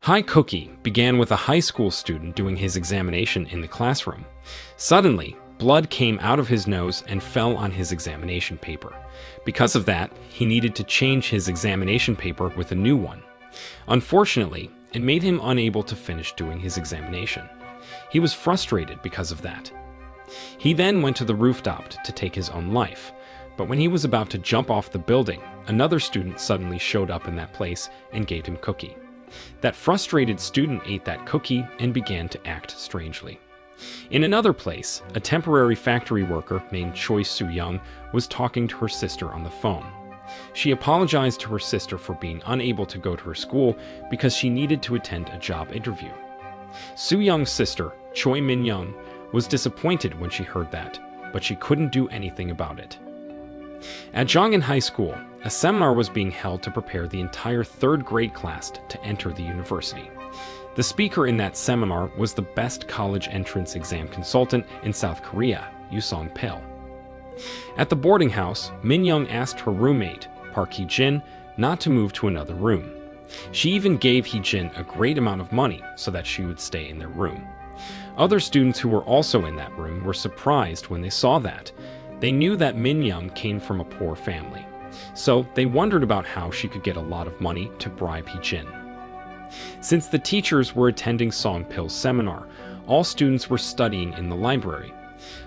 Hi Cookie began with a high school student doing his examination in the classroom. Suddenly, blood came out of his nose and fell on his examination paper. Because of that, he needed to change his examination paper with a new one. Unfortunately, it made him unable to finish doing his examination. He was frustrated because of that. He then went to the rooftop to take his own life, but when he was about to jump off the building, another student suddenly showed up in that place and gave him cookie. That frustrated student ate that cookie and began to act strangely. In another place, a temporary factory worker named Choi Soo-young was talking to her sister on the phone. She apologized to her sister for being unable to go to her school because she needed to attend a job interview. Soo-young's sister, Choi Min-young, was disappointed when she heard that, but she couldn't do anything about it. At Jongin High School, a seminar was being held to prepare the entire third grade class to enter the university. The speaker in that seminar was the best college entrance exam consultant in South Korea, Yoo Pil. At the boarding house, Min-young asked her roommate, Park Hee-jin, not to move to another room. She even gave Hee-jin a great amount of money so that she would stay in their room. Other students who were also in that room were surprised when they saw that. They knew that Min-young came from a poor family, so they wondered about how she could get a lot of money to bribe Hee-jin. Since the teachers were attending Song-pil's seminar, all students were studying in the library.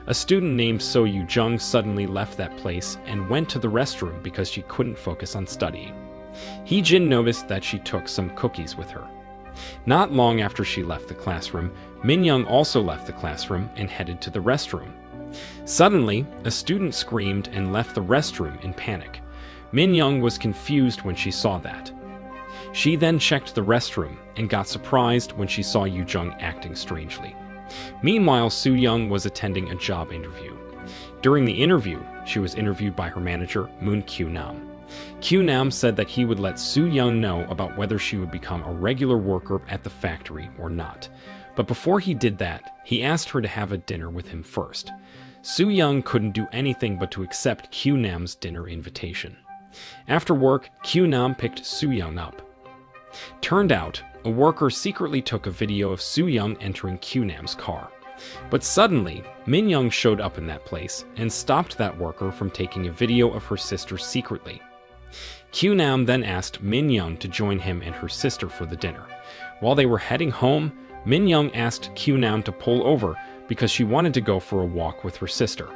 A student named So Yoo-jung suddenly left that place and went to the restroom because she couldn't focus on studying. Hee-jin noticed that she took some cookies with her. Not long after she left the classroom, Min-young also left the classroom and headed to the restroom. Suddenly, a student screamed and left the restroom in panic. Min-young was confused when she saw that. She then checked the restroom and got surprised when she saw Yoo-jung acting strangely. Meanwhile, Soo-young was attending a job interview. During the interview, she was interviewed by her manager, Moon Kyu-nam. Kyu-nam said that he would let Soo-young know about whether she would become a regular worker at the factory or not. But before he did that, he asked her to have a dinner with him first. Soo-young couldn't do anything but to accept Kyu-nam's dinner invitation. After work, Kyu-nam picked Soo-young up. Turned out, a worker secretly took a video of Soo-young entering Kyu-nam's car. But suddenly, Min-young showed up in that place and stopped that worker from taking a video of her sister secretly. Kyu-nam then asked Min-young to join him and her sister for the dinner. While they were heading home, Min-young asked Kyu-nam to pull over because she wanted to go for a walk with her sister.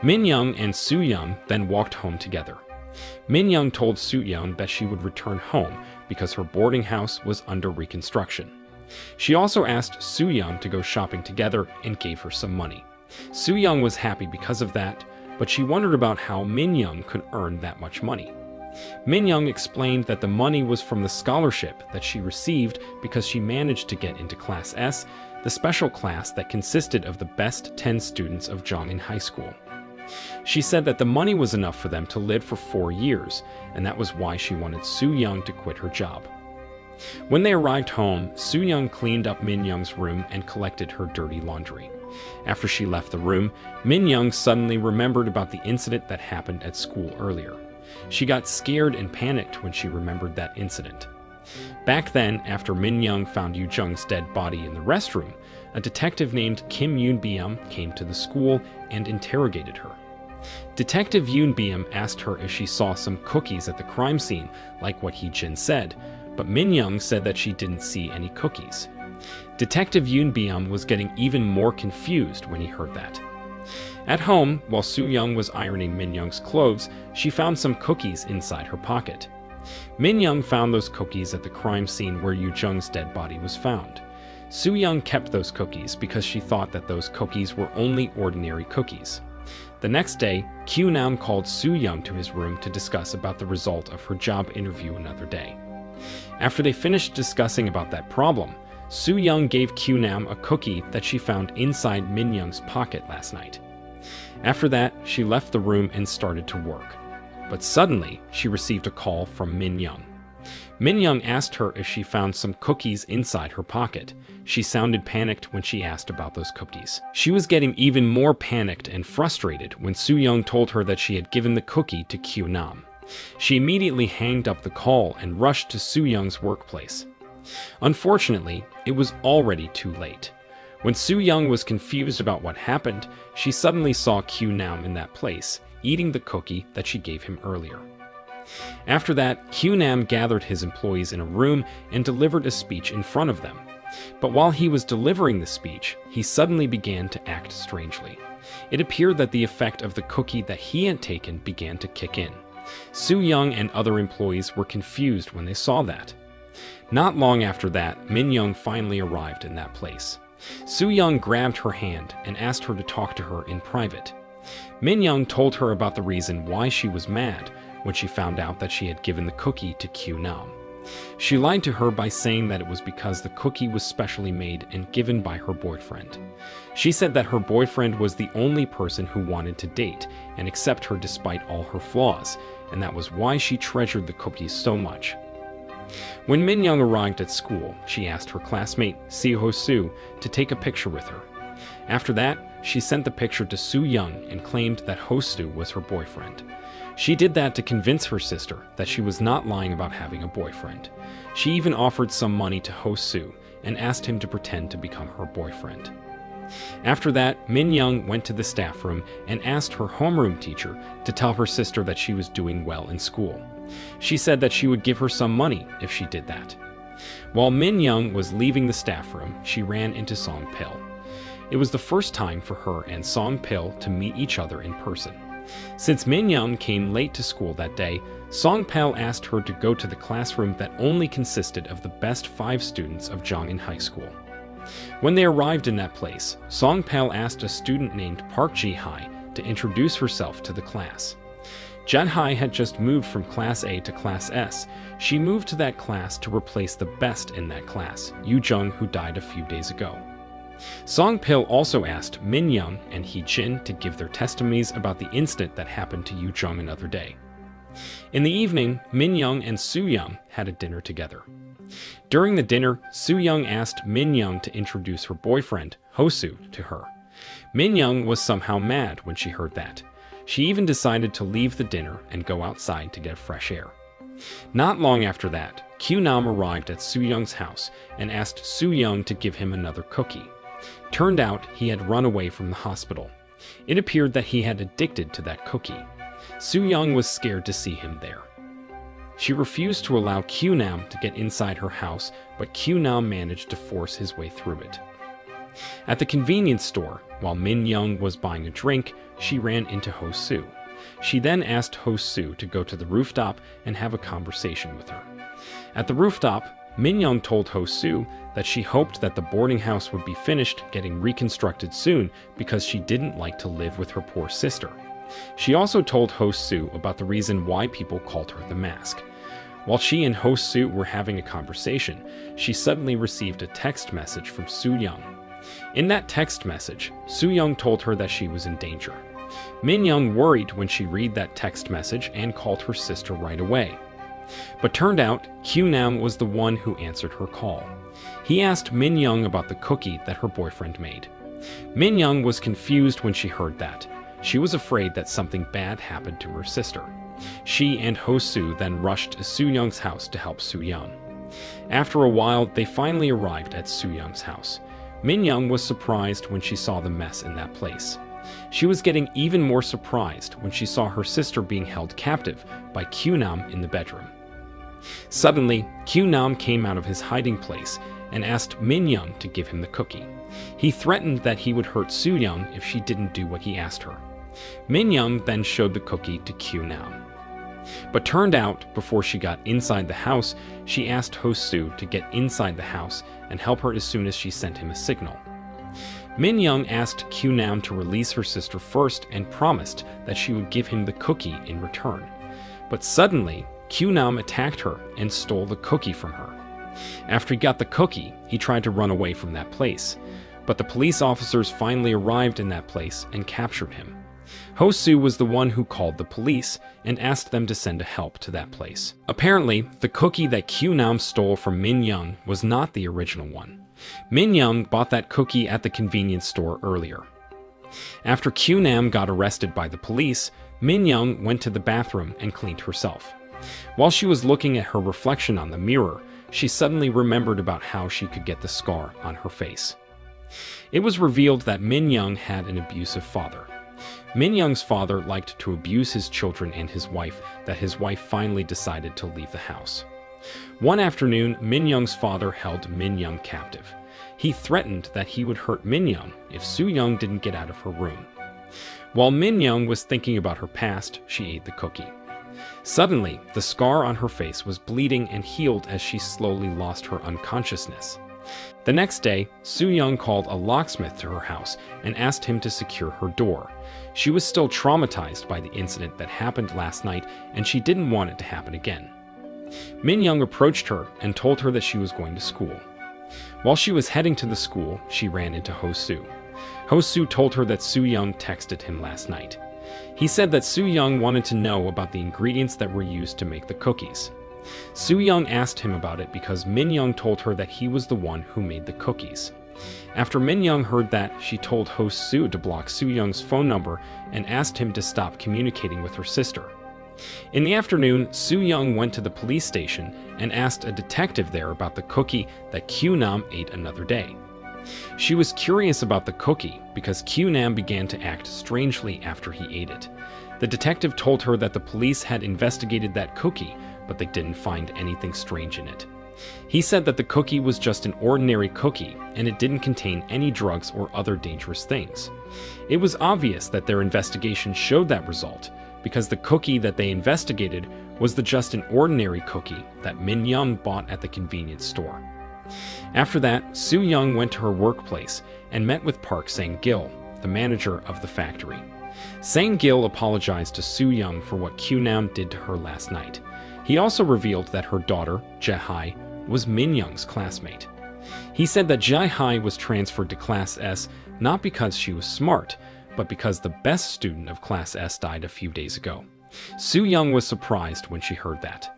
Min-young and Soo-young then walked home together. Min-young told Soo-young that she would return home because her boarding house was under reconstruction. She also asked Soo-young to go shopping together and gave her some money. Soo-young was happy because of that, but she wondered about how Min-young could earn that much money. Min-young explained that the money was from the scholarship that she received because she managed to get into Class S, the special class that consisted of the best 10 students of Jongin High School. She said that the money was enough for them to live for 4 years, and that was why she wanted Soo-young to quit her job. When they arrived home, Soo-young cleaned up Min-young's room and collected her dirty laundry. After she left the room, Min-young suddenly remembered about the incident that happened at school earlier. She got scared and panicked when she remembered that incident. Back then, after Min-young found Yoo-jung's dead body in the restroom, a detective named Kim Yoon-beom came to the school and interrogated her. Detective Yoon-beom asked her if she saw some cookies at the crime scene, like what Hee-jin said, but Min-young said that she didn't see any cookies. Detective Yoon-beom was getting even more confused when he heard that. At home, while Soo-young was ironing Min-young's clothes, she found some cookies inside her pocket. Min-young found those cookies at the crime scene where Yoo-jung's dead body was found. Soo-young kept those cookies because she thought that those cookies were only ordinary cookies. The next day, Kyu-nam called Soo-young to his room to discuss about the result of her job interview another day. After they finished discussing about that problem, Soo-young gave Kyu-nam a cookie that she found inside Min-young's pocket last night. After that, she left the room and started to work. But suddenly, she received a call from Min-young. Min-young asked her if she found some cookies inside her pocket. She sounded panicked when she asked about those cookies. She was getting even more panicked and frustrated when Soo-young told her that she had given the cookie to Kyu-nam. She immediately hanged up the call and rushed to Soo-young's workplace. Unfortunately, it was already too late. When Soo-young was confused about what happened, she suddenly saw Kyu-nam in that place, eating the cookie that she gave him earlier. After that, Kyu-nam gathered his employees in a room and delivered a speech in front of them. But while he was delivering the speech, he suddenly began to act strangely. It appeared that the effect of the cookie that he had taken began to kick in. Soo-young and other employees were confused when they saw that. Not long after that, Min-young finally arrived in that place. Soo-young grabbed her hand and asked her to talk to her in private. Min-young told her about the reason why she was mad when she found out that she had given the cookie to Kyu-nam. She lied to her by saying that it was because the cookie was specially made and given by her boyfriend. She said that her boyfriend was the only person who wanted to date and accept her despite all her flaws, and that was why she treasured the cookies so much. When Min-young arrived at school, she asked her classmate, Ho-soo, to take a picture with her. After that, she sent the picture to Soo-young and claimed that Ho-soo was her boyfriend. She did that to convince her sister that she was not lying about having a boyfriend. She even offered some money to Ho-soo and asked him to pretend to become her boyfriend. After that, Min-young went to the staff room and asked her homeroom teacher to tell her sister that she was doing well in school. She said that she would give her some money if she did that. While Min-young was leaving the staff room, she ran into Song-pil. It was the first time for her and Song-pil to meet each other in person. Since Min-young came late to school that day, Song-pil asked her to go to the classroom that only consisted of the best 5 students of Jongin High School. When they arrived in that place, Song-pil asked a student named Park Ji-hai to introduce herself to the class. Jen-hai had just moved from Class A to Class S. She moved to that class to replace the best in that class, Yu-jung, who died a few days ago. Song-pil also asked Min-young and Hee-jin to give their testimonies about the incident that happened to Yu-jung another day. In the evening, Min-young and Soo-young had a dinner together. During the dinner, Soo-young asked Min-young to introduce her boyfriend, Ho-soo, to her. Min-young was somehow mad when she heard that. She even decided to leave the dinner and go outside to get fresh air. Not long after that, Kyu-nam arrived at Soo-young's house and asked Soo-young to give him another cookie. Turned out he had run away from the hospital. It appeared that he had addicted to that cookie. Soo-young was scared to see him there. She refused to allow Kyu-nam to get inside her house, but Kyu-nam managed to force his way through it. At the convenience store, while Min-young was buying a drink, she ran into Ho-soo. She then asked Ho-soo to go to the rooftop and have a conversation with her. At the rooftop, Min-young told Ho-soo that she hoped that the boarding house would be finished getting reconstructed soon because she didn't like to live with her poor sister. She also told Ho-soo about the reason why people called her the Mask. While she and Ho-soo were having a conversation, she suddenly received a text message from Soo-young. In that text message, Soo-young told her that she was in danger. Min-young worried when she read that text message and called her sister right away. But turned out, Kyu-nam was the one who answered her call. He asked Min-young about the cookie that her boyfriend made. Min-young was confused when she heard that. She was afraid that something bad happened to her sister. She and Ho-soo then rushed to Soo-young's house to help Soo-young. After a while, they finally arrived at Soo-young's house. Min-young was surprised when she saw the mess in that place. She was getting even more surprised when she saw her sister being held captive by Kyu-nam in the bedroom. Suddenly, Kyu-nam came out of his hiding place and asked Min-young to give him the cookie. He threatened that he would hurt Soo-young if she didn't do what he asked her. Min-young then showed the cookie to Kyu-nam. But turned out, before she got inside the house, she asked Ho-soo to get inside the house and help her as soon as she sent him a signal. Min-young asked Kyu-nam to release her sister first and promised that she would give him the cookie in return. But suddenly, Kyu-nam attacked her and stole the cookie from her. After he got the cookie, he tried to run away from that place. But the police officers finally arrived in that place and captured him. Ho-soo was the one who called the police and asked them to send help to that place. Apparently, the cookie that Kyu-nam stole from Min-young was not the original one. Min-young bought that cookie at the convenience store earlier. After Kyu-nam got arrested by the police, Min-young went to the bathroom and cleaned herself. While she was looking at her reflection on the mirror, she suddenly remembered about how she could get the scar on her face. It was revealed that Min Young had an abusive father. Min Young's father liked to abuse his children and his wife, that his wife finally decided to leave the house. One afternoon, Min Young's father held Min Young captive. He threatened that he would hurt Min Young if Soo Young didn't get out of her room. While Min Young was thinking about her past, she ate the cookie. Suddenly, the scar on her face was bleeding and healed as she slowly lost her unconsciousness. The next day, Soo Young called a locksmith to her house and asked him to secure her door. She was still traumatized by the incident that happened last night, and she didn't want it to happen again. Min Young approached her and told her that she was going to school. While she was heading to the school, she ran into Ho-soo. Ho-soo told her that Soo Young texted him last night. He said that Soo Young wanted to know about the ingredients that were used to make the cookies. Soo Young asked him about it because Min Young told her that he was the one who made the cookies. After Min Young heard that, she told Ho-soo to block Soo Young's phone number and asked him to stop communicating with her sister. In the afternoon, Soo Young went to the police station and asked a detective there about the cookie that Kyu-nam ate another day. She was curious about the cookie because Kyu-nam began to act strangely after he ate it. The detective told her that the police had investigated that cookie, but they didn't find anything strange in it. He said that the cookie was just an ordinary cookie and it didn't contain any drugs or other dangerous things. It was obvious that their investigation showed that result, because the cookie that they investigated was just an ordinary cookie that Min Young bought at the convenience store. After that, Soo Young went to her workplace and met with Park Sang-gil, the manager of the factory. Sang-gil apologized to Soo Young for what Kyu-nam did to her last night. He also revealed that her daughter, Jae-hai, was Min Young's classmate. He said that Jae-hai was transferred to Class S not because she was smart, but because the best student of Class S died a few days ago. Soo Young was surprised when she heard that.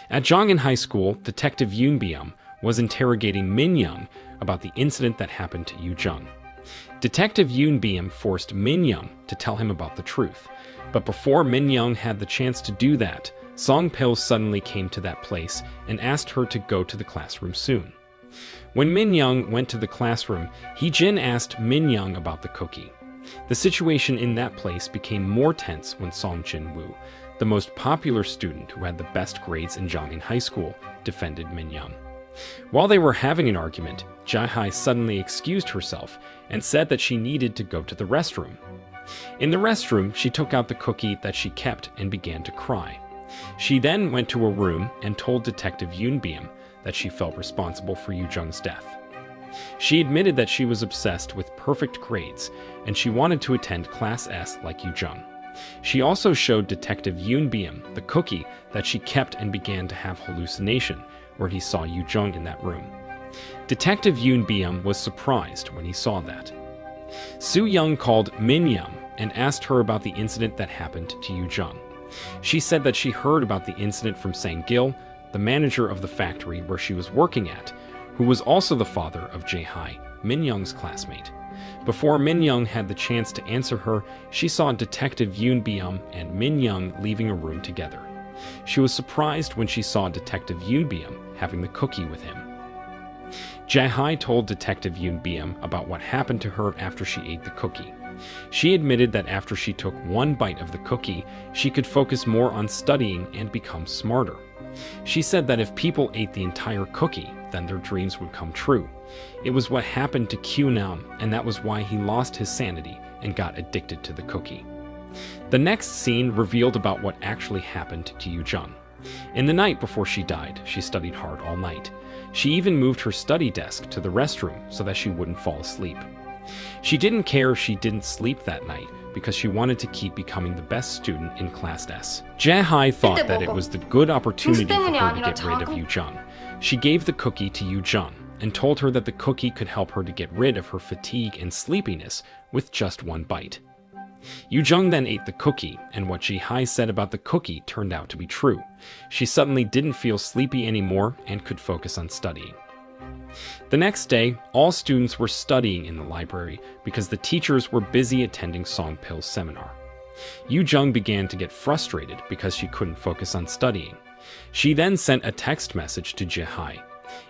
At Jongin High School, Detective Yoon Byum was interrogating Min Young about the incident that happened to Yoo Jung. Detective Yoon Byum forced Min Young to tell him about the truth, but before Min Young had the chance to do that, Song Pil suddenly came to that place and asked her to go to the classroom soon. When Min Young went to the classroom, Hee-jin asked Min Young about the cookie. The situation in that place became more tense when Song Jin-woo, the most popular student who had the best grades in Jongin High School, defended Min Young. While they were having an argument, Jae-hai suddenly excused herself and said that she needed to go to the restroom. In the restroom, she took out the cookie that she kept and began to cry. She then went to a room and told Detective Yoon Byum that she felt responsible for Yoo Jung's death. She admitted that she was obsessed with perfect grades, and she wanted to attend Class S like Yoo Jung. She also showed Detective Yoon Byum the cookie that she kept and began to have hallucination, where he saw Yoo Jung in that room. Detective Yoon Byum was surprised when he saw that. Soo Young called Min Young and asked her about the incident that happened to Yoo Jung. She said that she heard about the incident from Sang-gil, the manager of the factory where she was working at, who was also the father of Jae-hai, Min Young's classmate. Before Min Young had the chance to answer her, she saw Detective Yoon Byum and Min Young leaving a room together. She was surprised when she saw Detective Yoon Byum having the cookie with him. Jae-hai told Detective Yoon Byum about what happened to her after she ate the cookie. She admitted that after she took one bite of the cookie, she could focus more on studying and become smarter. She said that if people ate the entire cookie, then their dreams would come true. It was what happened to Kyu-nam, and that was why he lost his sanity and got addicted to the cookie. The next scene revealed about what actually happened to Yoo Jung. In the night before she died, she studied hard all night. She even moved her study desk to the restroom so that she wouldn't fall asleep. She didn't care if she didn't sleep that night because she wanted to keep becoming the best student in Class S. Jae-hai thought that it was the good opportunity for her to get rid of Yoo Jung. She gave the cookie to Yoo Jung and told her that the cookie could help her to get rid of her fatigue and sleepiness with just one bite. Yoo Jung then ate the cookie, and what Jae-hai said about the cookie turned out to be true. She suddenly didn't feel sleepy anymore and could focus on studying. The next day, all students were studying in the library because the teachers were busy attending Song Pil's seminar. Yoo Jung began to get frustrated because she couldn't focus on studying. She then sent a text message to Jae-hai.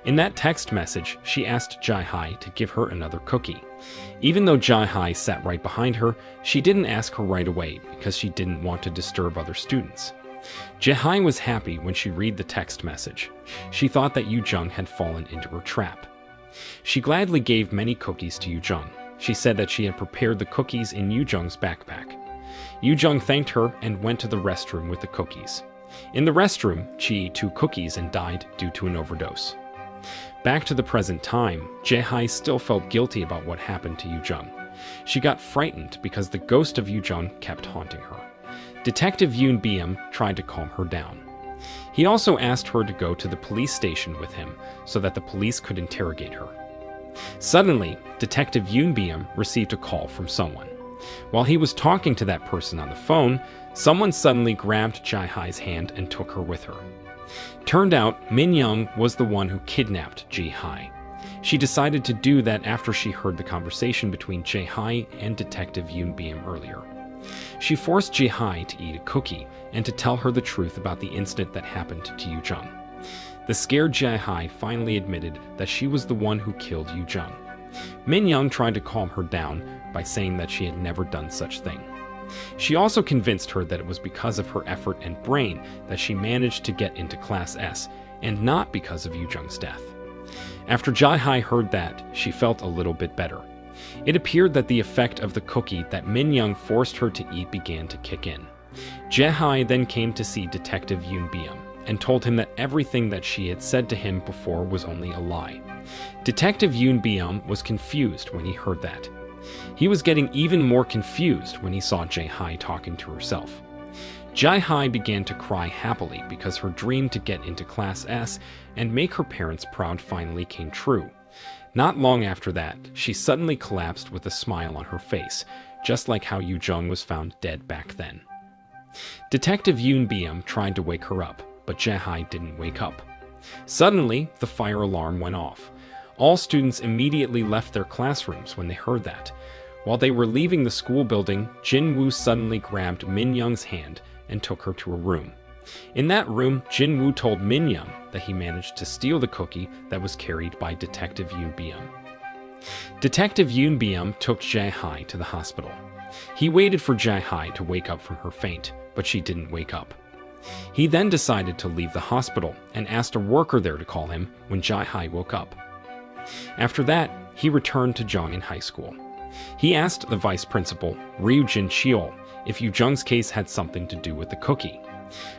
In that text message, she asked Jae-hai to give her another cookie. Even though Jae-hai sat right behind her, she didn't ask her right away because she didn't want to disturb other students. Jae-hai was happy when she read the text message. She thought that Yoo-jung had fallen into her trap. She gladly gave many cookies to Yoo-jung. She said that she had prepared the cookies in Yoo-jung's backpack. Yoo-jung thanked her and went to the restroom with the cookies. In the restroom, she ate 2 cookies and died due to an overdose. Back to the present time, Jae-hai still felt guilty about what happened to Yoo-jung. She got frightened because the ghost of Yoo-jung kept haunting her. Detective Yoon Byum tried to calm her down. He also asked her to go to the police station with him so that the police could interrogate her. Suddenly, Detective Yoon Byum received a call from someone. While he was talking to that person on the phone, someone suddenly grabbed Jae-hai's hand and took her with her. Turned out, Min-young was the one who kidnapped Jae-hai. She decided to do that after she heard the conversation between Jae-hai and Detective Yoon Byum earlier. She forced Jae-hai to eat a cookie and to tell her the truth about the incident that happened to Yoo-jung. The scared Jae-hai finally admitted that she was the one who killed Yoo-jung. Min-young tried to calm her down by saying that she had never done such thing. She also convinced her that it was because of her effort and brain that she managed to get into Class S, and not because of Yoo-jung's death. After Jae-hai heard that, she felt a little bit better. It appeared that the effect of the cookie that Min-young forced her to eat began to kick in. Jae-hai then came to see Detective Yoon Byum and told him that everything that she had said to him before was only a lie. Detective Yoon Byum was confused when he heard that. He was getting even more confused when he saw Jae-hai talking to herself. Jae-hai began to cry happily because her dream to get into Class S and make her parents proud finally came true. Not long after that, she suddenly collapsed with a smile on her face, just like how Yoo-jung was found dead back then. Detective Yoon Byum tried to wake her up, but Jae-hai didn't wake up. Suddenly, the fire alarm went off. All students immediately left their classrooms when they heard that. While they were leaving the school building, Jin-woo suddenly grabbed Min-young's hand and took her to a room. In that room, Jin-woo told Min-young that he managed to steal the cookie that was carried by Detective Yoon Byum. Detective Yoon Byum took Jae-hai to the hospital. He waited for Jae-hai to wake up from her faint, but she didn't wake up. He then decided to leave the hospital and asked a worker there to call him when Jae-hai woke up. After that, he returned to Jongin High School. He asked the vice principal, Ryu Jin Cheol, if Yoo-jung's case had something to do with the cookie.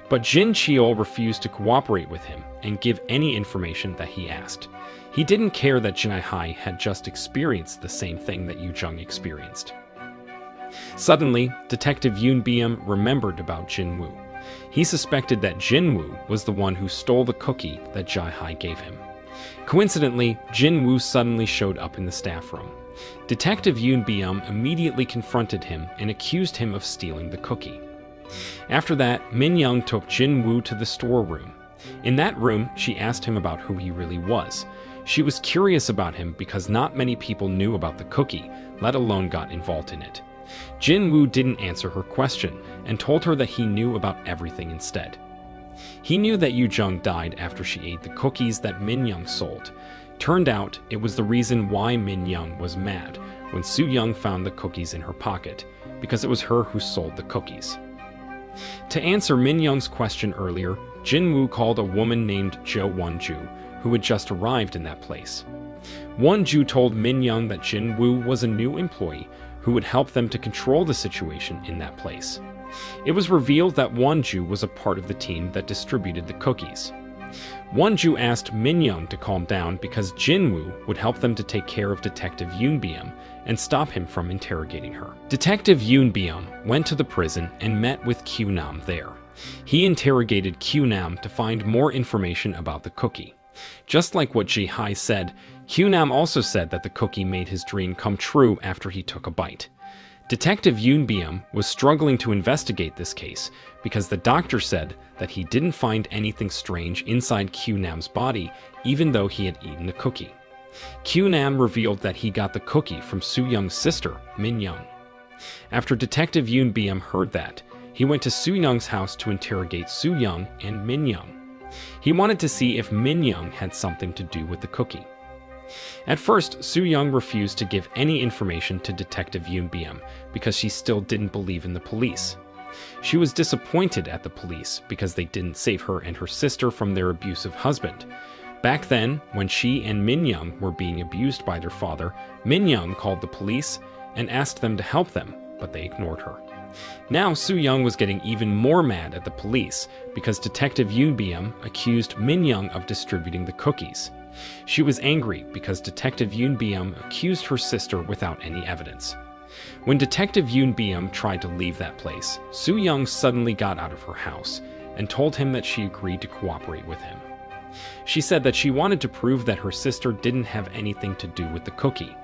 But Jin Cheol refused to cooperate with him and give any information that he asked. He didn't care that Jae-hai had just experienced the same thing that Yoo-jung experienced. Suddenly, Detective Yoon Byum remembered about Jin-woo. He suspected that Jin-woo was the one who stole the cookie that Jae-hai gave him. Coincidentally, Jin-woo suddenly showed up in the staff room. Detective Yoon Byum immediately confronted him and accused him of stealing the cookie. After that, Min-young took Jin-woo to the storeroom. In that room, she asked him about who he really was. She was curious about him because not many people knew about the cookie, let alone got involved in it. Jin-woo didn't answer her question and told her that he knew about everything instead. He knew that Yoo-jung died after she ate the cookies that Min-young sold. Turned out, it was the reason why Min-young was mad when Soo-young found the cookies in her pocket, because it was her who sold the cookies. To answer Min-young's question earlier, Jin-woo called a woman named Jo Won-ju, who had just arrived in that place. Won-ju told Min-young that Jin-woo was a new employee who would help them to control the situation in that place. It was revealed that Won-ju was a part of the team that distributed the cookies. Won-ju asked Min-young to calm down because Jin-woo would help them to take care of Detective Yoon Byum and stop him from interrogating her. Detective Yoon Byum went to the prison and met with Q-nam there. He interrogated Q-nam to find more information about the cookie. Just like what Jae-hai said, Q-nam also said that the cookie made his dream come true after he took a bite. Detective Yoon Byum was struggling to investigate this case because the doctor said that he didn't find anything strange inside Q-nam's body even though he had eaten the cookie. Q-nam revealed that he got the cookie from Soo-young's sister, Min-young. After Detective Yoon Byum heard that, he went to Soo-young's house to interrogate Soo-young and Min-young. He wanted to see if Min Young had something to do with the cookie. At first, Soo Young refused to give any information to Detective Yoon Byum because she still didn't believe in the police. She was disappointed at the police because they didn't save her and her sister from their abusive husband. Back then, when she and Min Young were being abused by their father, Min Young called the police and asked them to help them, but they ignored her. Now Soo Young was getting even more mad at the police because Detective Yoon Byum accused Min Young of distributing the cookies. She was angry because Detective Yoon Byum accused her sister without any evidence. When Detective Yoon Byum tried to leave that place, Soo Young suddenly got out of her house and told him that she agreed to cooperate with him. She said that she wanted to prove that her sister didn't have anything to do with the cookie.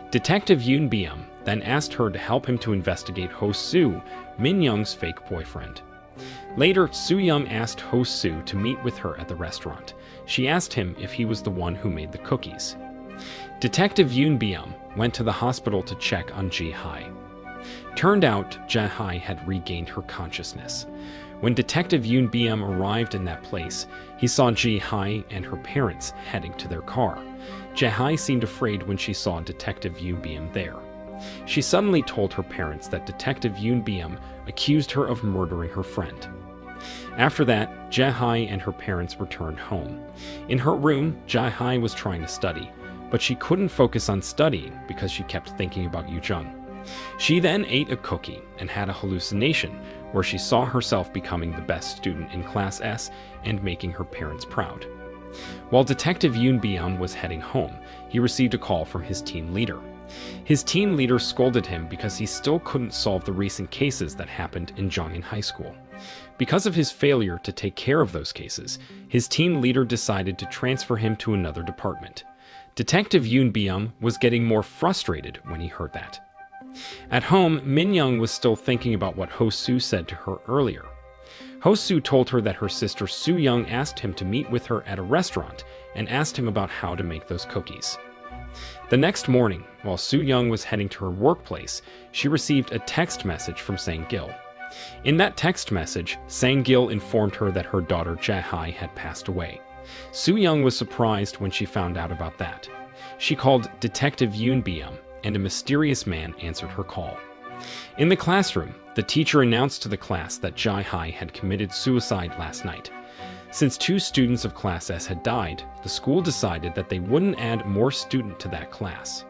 Detective Yoon Byum then asked her to help him to investigate Ho Soo, Min Young's fake boyfriend. Later, Soo Young asked Ho Soo to meet with her at the restaurant. She asked him if he was the one who made the cookies. Detective Yoon Byum went to the hospital to check on Ji-hai. Turned out, Ji-hai had regained her consciousness. When Detective Yoon Byum arrived in that place, he saw Ji-hai and her parents heading to their car. Ji-hai seemed afraid when she saw Detective Yoon Byum there. She suddenly told her parents that Detective Yoon Byum accused her of murdering her friend. After that, Ji-hai and her parents returned home. In her room, Ji-hai was trying to study, but she couldn't focus on studying because she kept thinking about Yoo-jung. She then ate a cookie and had a hallucination where she saw herself becoming the best student in Class S and making her parents proud. While Detective Yoon Byum was heading home, he received a call from his team leader. His team leader scolded him because he still couldn't solve the recent cases that happened in Jongin High School. Because of his failure to take care of those cases, his team leader decided to transfer him to another department. Detective Yoon Byum was getting more frustrated when he heard that. At home, Min Young was still thinking about what Ho Soo said to her earlier. Ho Soo told her that her sister Soo Young asked him to meet with her at a restaurant and asked him about how to make those cookies. The next morning, while Soo Young was heading to her workplace, she received a text message from Sang-gil. In that text message, Sang-gil informed her that her daughter Ji-hai had passed away. Soo Young was surprised when she found out about that. She called Detective Yoon Byum, and a mysterious man answered her call. In the classroom, the teacher announced to the class that Ji-hai had committed suicide last night. Since 2 students of Class S had died, the school decided that they wouldn't add more students to that class.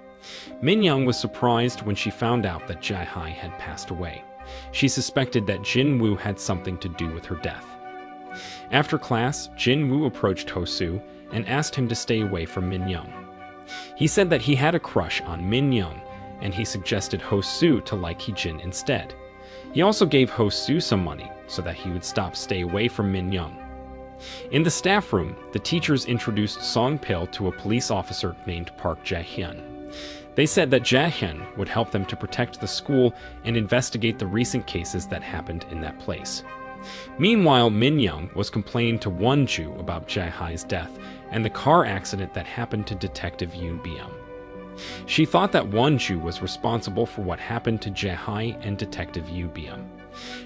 Min Young was surprised when she found out that Ji-hai had passed away. She suspected that Jin Woo had something to do with her death. After class, Jin Woo approached Ho Soo and asked him to stay away from Min Young. He said that he had a crush on Min Young, and he suggested Ho Soo to like Hee-jin instead. He also gave Ho Soo some money so that he would stay away from Min Young. In the staff room, the teachers introduced Song Pil to a police officer named Park Jae-hyun. They said that Jae-hyun would help them to protect the school and investigate the recent cases that happened in that place. Meanwhile, Min Young was complaining to Won-ju about Jae-hai's death and the car accident that happened to Detective Yoon Byum. She thought that Won-ju was responsible for what happened to Jae-hai and Detective Yoon Byum.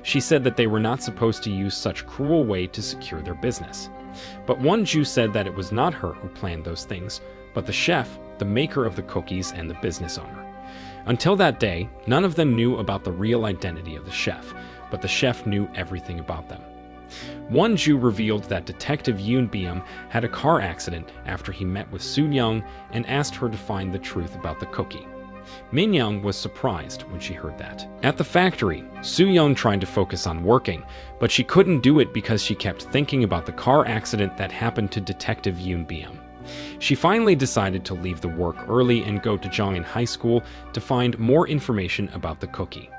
She said that they were not supposed to use such cruel way to secure their business. But Won-ju said that it was not her who planned those things, but the chef, the maker of the cookies, and the business owner. Until that day, none of them knew about the real identity of the chef, but the chef knew everything about them. Won-ju revealed that Detective Yoon Byum had a car accident after he met with Soo Young and asked her to find the truth about the cookie. Min Young was surprised when she heard that. At the factory, Soo Young tried to focus on working, but she couldn't do it because she kept thinking about the car accident that happened to Detective Yoon Byum. She finally decided to leave the work early and go to Jongin High School to find more information about the cookie.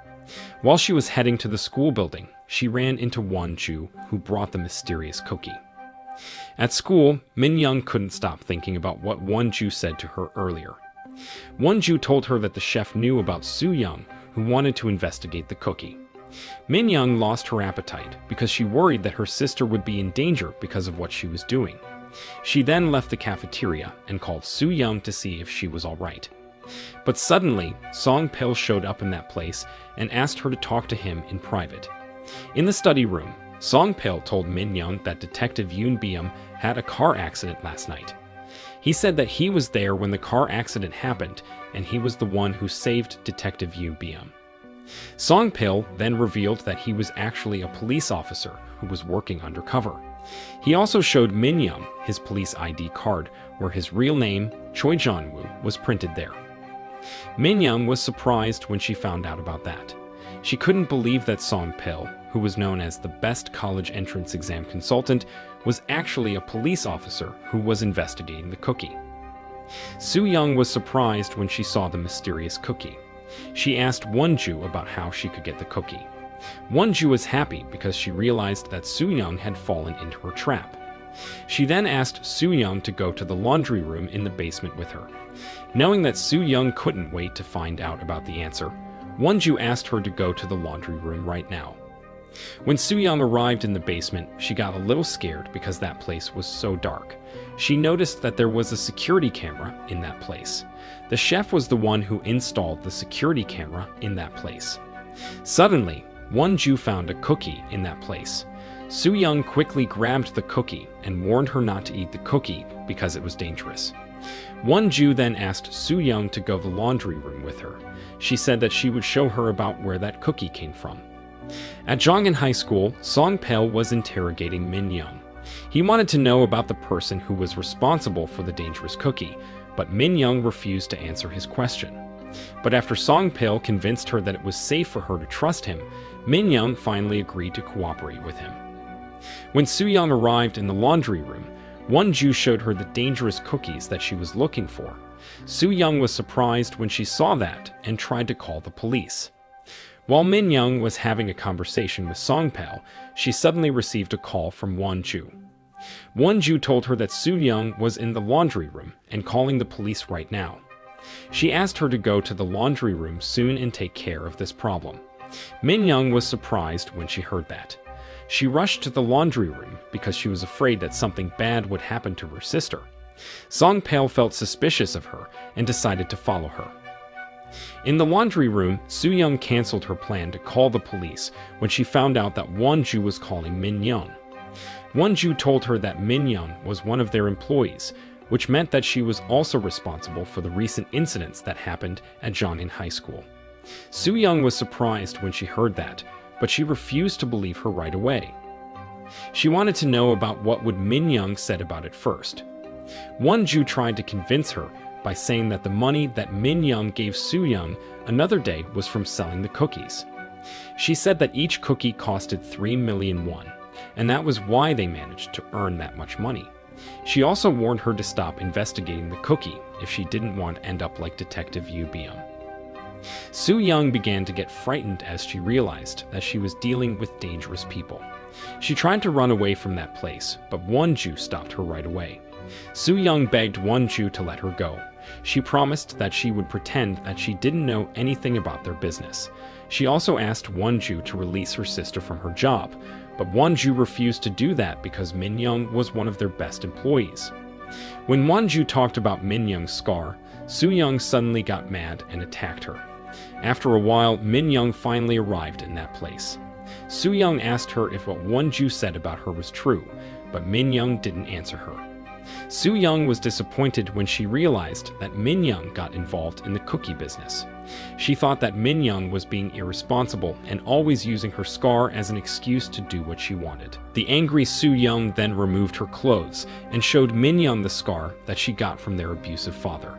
While she was heading to the school building, she ran into Won-ju, who brought the mysterious cookie. At school, Min Young couldn't stop thinking about what Won-ju said to her earlier. Won-ju told her that the chef knew about Soo Young, who wanted to investigate the cookie. Min Young lost her appetite because she worried that her sister would be in danger because of what she was doing. She then left the cafeteria and called Soo Young to see if she was all right. But suddenly, Song Pil showed up in that place and asked her to talk to him in private. In the study room, Song Pil told Min Young that Detective Yoon Byum had a car accident last night. He said that he was there when the car accident happened, and he was the one who saved Detective Yoon Byum. Song Pil then revealed that he was actually a police officer who was working undercover. He also showed Min Young his police ID card, where his real name, Choi Jan-woo, was printed there. Min Young was surprised when she found out about that. She couldn't believe that Song Pil, who was known as the best college entrance exam consultant, was actually a police officer who was investigating the cookie. Soo Young was surprised when she saw the mysterious cookie. She asked Wonju about how she could get the cookie. Wonju was happy because she realized that Soo Young had fallen into her trap. She then asked Soo Young to go to the laundry room in the basement with her. Knowing that Soo Young couldn't wait to find out about the answer, Wonju asked her to go to the laundry room right now. When Soo Young arrived in the basement, she got a little scared because that place was so dark. She noticed that there was a security camera in that place. The chef was the one who installed the security camera in that place. Suddenly, Wonju found a cookie in that place. Soo Young quickly grabbed the cookie and warned her not to eat the cookie because it was dangerous. Wonju then asked Soo Young to go to the laundry room with her. She said that she would show her about where that cookie came from. At Jongin High School, Song Pil was interrogating Min Young. He wanted to know about the person who was responsible for the dangerous cookie, but Min Young refused to answer his question. But after Song Pil convinced her that it was safe for her to trust him, Min Young finally agreed to cooperate with him. When Soo Young arrived in the laundry room, Wonju showed her the dangerous cookies that she was looking for. Soo Young was surprised when she saw that and tried to call the police. While Min Young was having a conversation with Song Pil, she suddenly received a call from Wonju. Wonju told her that Soo Young was in the laundry room and calling the police right now. She asked her to go to the laundry room soon and take care of this problem. Min Young was surprised when she heard that. She rushed to the laundry room because she was afraid that something bad would happen to her sister. Song Pil felt suspicious of her and decided to follow her. In the laundry room, Soo Young canceled her plan to call the police when she found out that Wonju was calling Min Young. Wonju told her that Min Young was one of their employees, which meant that she was also responsible for the recent incidents that happened at Jongin High School. Soo Young was surprised when she heard that, but she refused to believe her right away. She wanted to know about what would Min Young said about it first. Wonju tried to convince her by saying that the money that Min Young gave Soo Young another day was from selling the cookies. She said that each cookie costed 3 million won, and that was why they managed to earn that much money. She also warned her to stop investigating the cookie if she didn't want to end up like Detective Yoon Byum. Soo Young began to get frightened as she realized that she was dealing with dangerous people. She tried to run away from that place, but Wonju stopped her right away. Soo Young begged Wonju to let her go. She promised that she would pretend that she didn't know anything about their business. She also asked Wonju to release her sister from her job, but Wonju refused to do that because Min Young was one of their best employees. When Wonju talked about Min Young's scar, Soo Young suddenly got mad and attacked her. After a while, Min Young finally arrived in that place. Soo Young asked her if what Wonju said about her was true, but Min Young didn't answer her. Soo Young was disappointed when she realized that Min Young got involved in the cookie business. She thought that Min Young was being irresponsible and always using her scar as an excuse to do what she wanted. The angry Soo Young then removed her clothes and showed Min Young the scar that she got from their abusive father.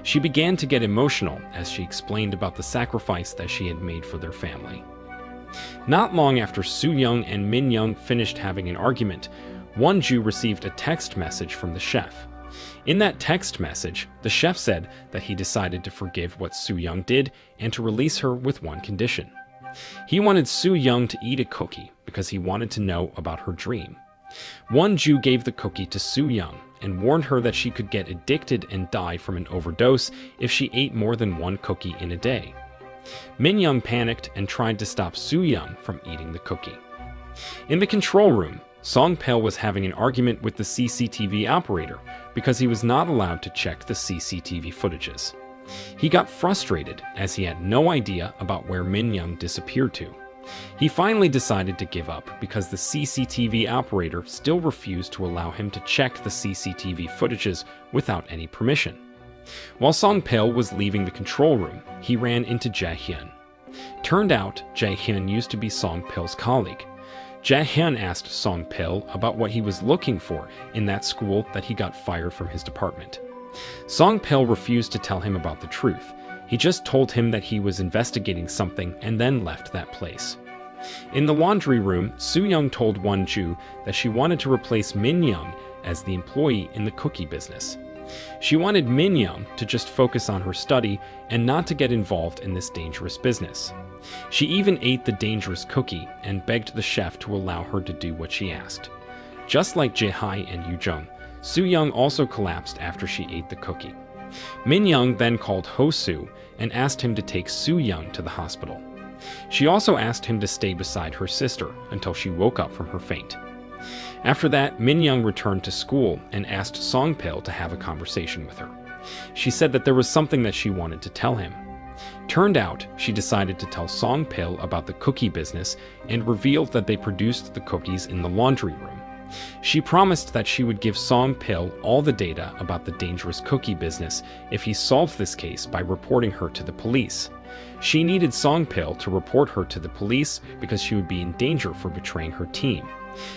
She began to get emotional as she explained about the sacrifice that she had made for their family. Not long after Soo Young and Min Young finished having an argument, Wonju received a text message from the chef. In that text message, the chef said that he decided to forgive what Soo Young did and to release her with one condition. He wanted Soo Young to eat a cookie because he wanted to know about her dream. Wonju gave the cookie to Soo Young and warned her that she could get addicted and die from an overdose if she ate more than one cookie in a day. Min Young panicked and tried to stop Soo Young from eating the cookie. In the control room, Song Pil was having an argument with the CCTV operator because he was not allowed to check the CCTV footages. He got frustrated as he had no idea about where Min Young disappeared to. He finally decided to give up because the CCTV operator still refused to allow him to check the CCTV footages without any permission. While Song-pil was leaving the control room, he ran into Jae-hyun. Turned out, Jae-hyun used to be Song-pil's colleague. Jae-hyun asked Song-pil about what he was looking for in that school that he got fired from his department. Song-pil refused to tell him about the truth. He just told him that he was investigating something and then left that place. In the laundry room, Soo-young told Won-ju that she wanted to replace Min-young as the employee in the cookie business. She wanted Min-young to just focus on her study and not to get involved in this dangerous business. She even ate the dangerous cookie and begged the chef to allow her to do what she asked. Just like Jae-hai and Yoo-jung, Soo-young also collapsed after she ate the cookie. Min-young then called Ho-soo and asked him to take Soo-young to the hospital. She also asked him to stay beside her sister until she woke up from her faint. After that, Min-young returned to school and asked Song-pil to have a conversation with her. She said that there was something that she wanted to tell him. Turned out, she decided to tell Song-pil about the cookie business and revealed that they produced the cookies in the laundry room. She promised that she would give Song-pil all the data about the dangerous cookie business if he solved this case by reporting her to the police. She needed Song-pil to report her to the police because she would be in danger for betraying her team.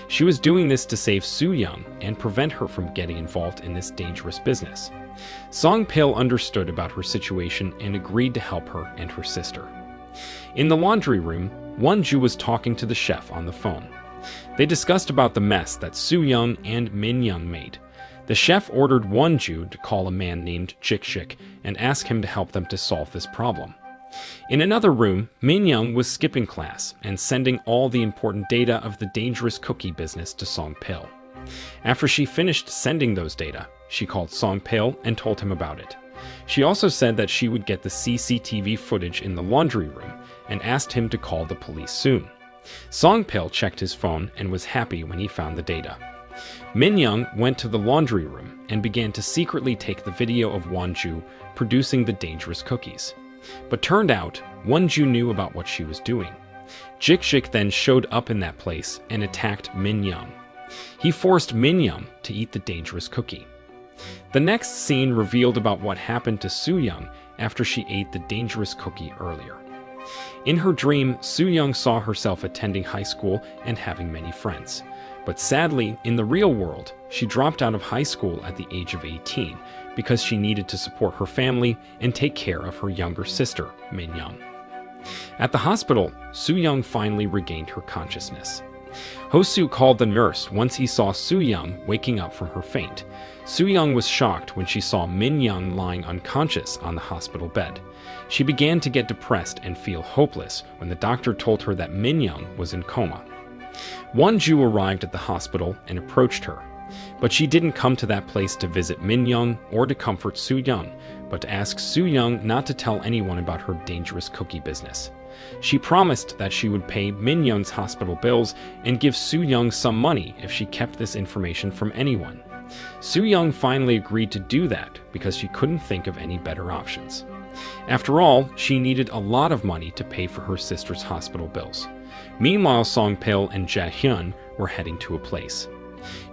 She was doing this to save Soo-young and prevent her from getting involved in this dangerous business. Song-pil understood about her situation and agreed to help her and her sister. In the laundry room, Won-ju was talking to the chef on the phone. They discussed about the mess that Soo-young and Min-young made. The chef ordered Won-ju to call a man named Jik-shik and ask him to help them to solve this problem. In another room, Min-young was skipping class and sending all the important data of the dangerous cookie business to Song-pil. After she finished sending those data, she called Song-pil and told him about it. She also said that she would get the CCTV footage in the laundry room and asked him to call the police soon. Song-pil checked his phone and was happy when he found the data. Min-young went to the laundry room and began to secretly take the video of Won-ju producing the dangerous cookies. But turned out, Won-ju knew about what she was doing. Jik-shik then showed up in that place and attacked Min-young. He forced Min-young to eat the dangerous cookie. The next scene revealed about what happened to Soo-young after she ate the dangerous cookie earlier. In her dream, Soo-young saw herself attending high school and having many friends. But sadly, in the real world, she dropped out of high school at the age of 18 because she needed to support her family and take care of her younger sister, Min-young. At the hospital, Soo-young finally regained her consciousness. Ho-soo called the nurse once he saw Soo-young waking up from her faint. Soo-young was shocked when she saw Min-young lying unconscious on the hospital bed. She began to get depressed and feel hopeless when the doctor told her that Min-young was in coma. Won-ju arrived at the hospital and approached her. But she didn't come to that place to visit Min-young or to comfort Soo-young, but to ask Soo-young not to tell anyone about her dangerous cookie business. She promised that she would pay Min-young's hospital bills and give Soo-young some money if she kept this information from anyone. Soo-young finally agreed to do that because she couldn't think of any better options. After all, she needed a lot of money to pay for her sister's hospital bills. Meanwhile, Song-pil and Jae-hyun were heading to a place.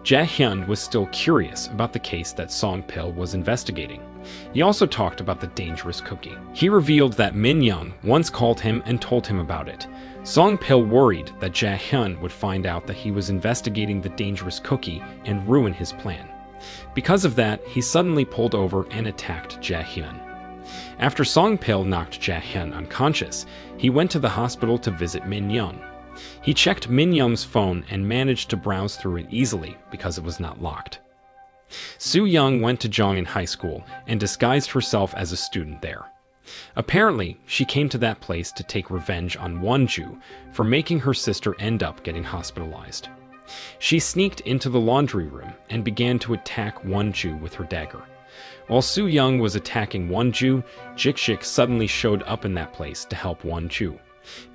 Jae-hyun was still curious about the case that Song-pil was investigating. He also talked about the dangerous cookie. He revealed that Min-young once called him and told him about it. Song-pil worried that Jae-hyun would find out that he was investigating the dangerous cookie and ruin his plan. Because of that, he suddenly pulled over and attacked Jae-hyun. After Song-pil knocked Jae-hyun unconscious, he went to the hospital to visit Min-young. He checked Min-young's phone and managed to browse through it easily because it was not locked. Soo-young went to Jongin High School and disguised herself as a student there. Apparently, she came to that place to take revenge on Won-ju for making her sister end up getting hospitalized. She sneaked into the laundry room and began to attack Won-ju with her dagger. While Soo-young was attacking Won-ju, Jik-shik suddenly showed up in that place to help Won-ju.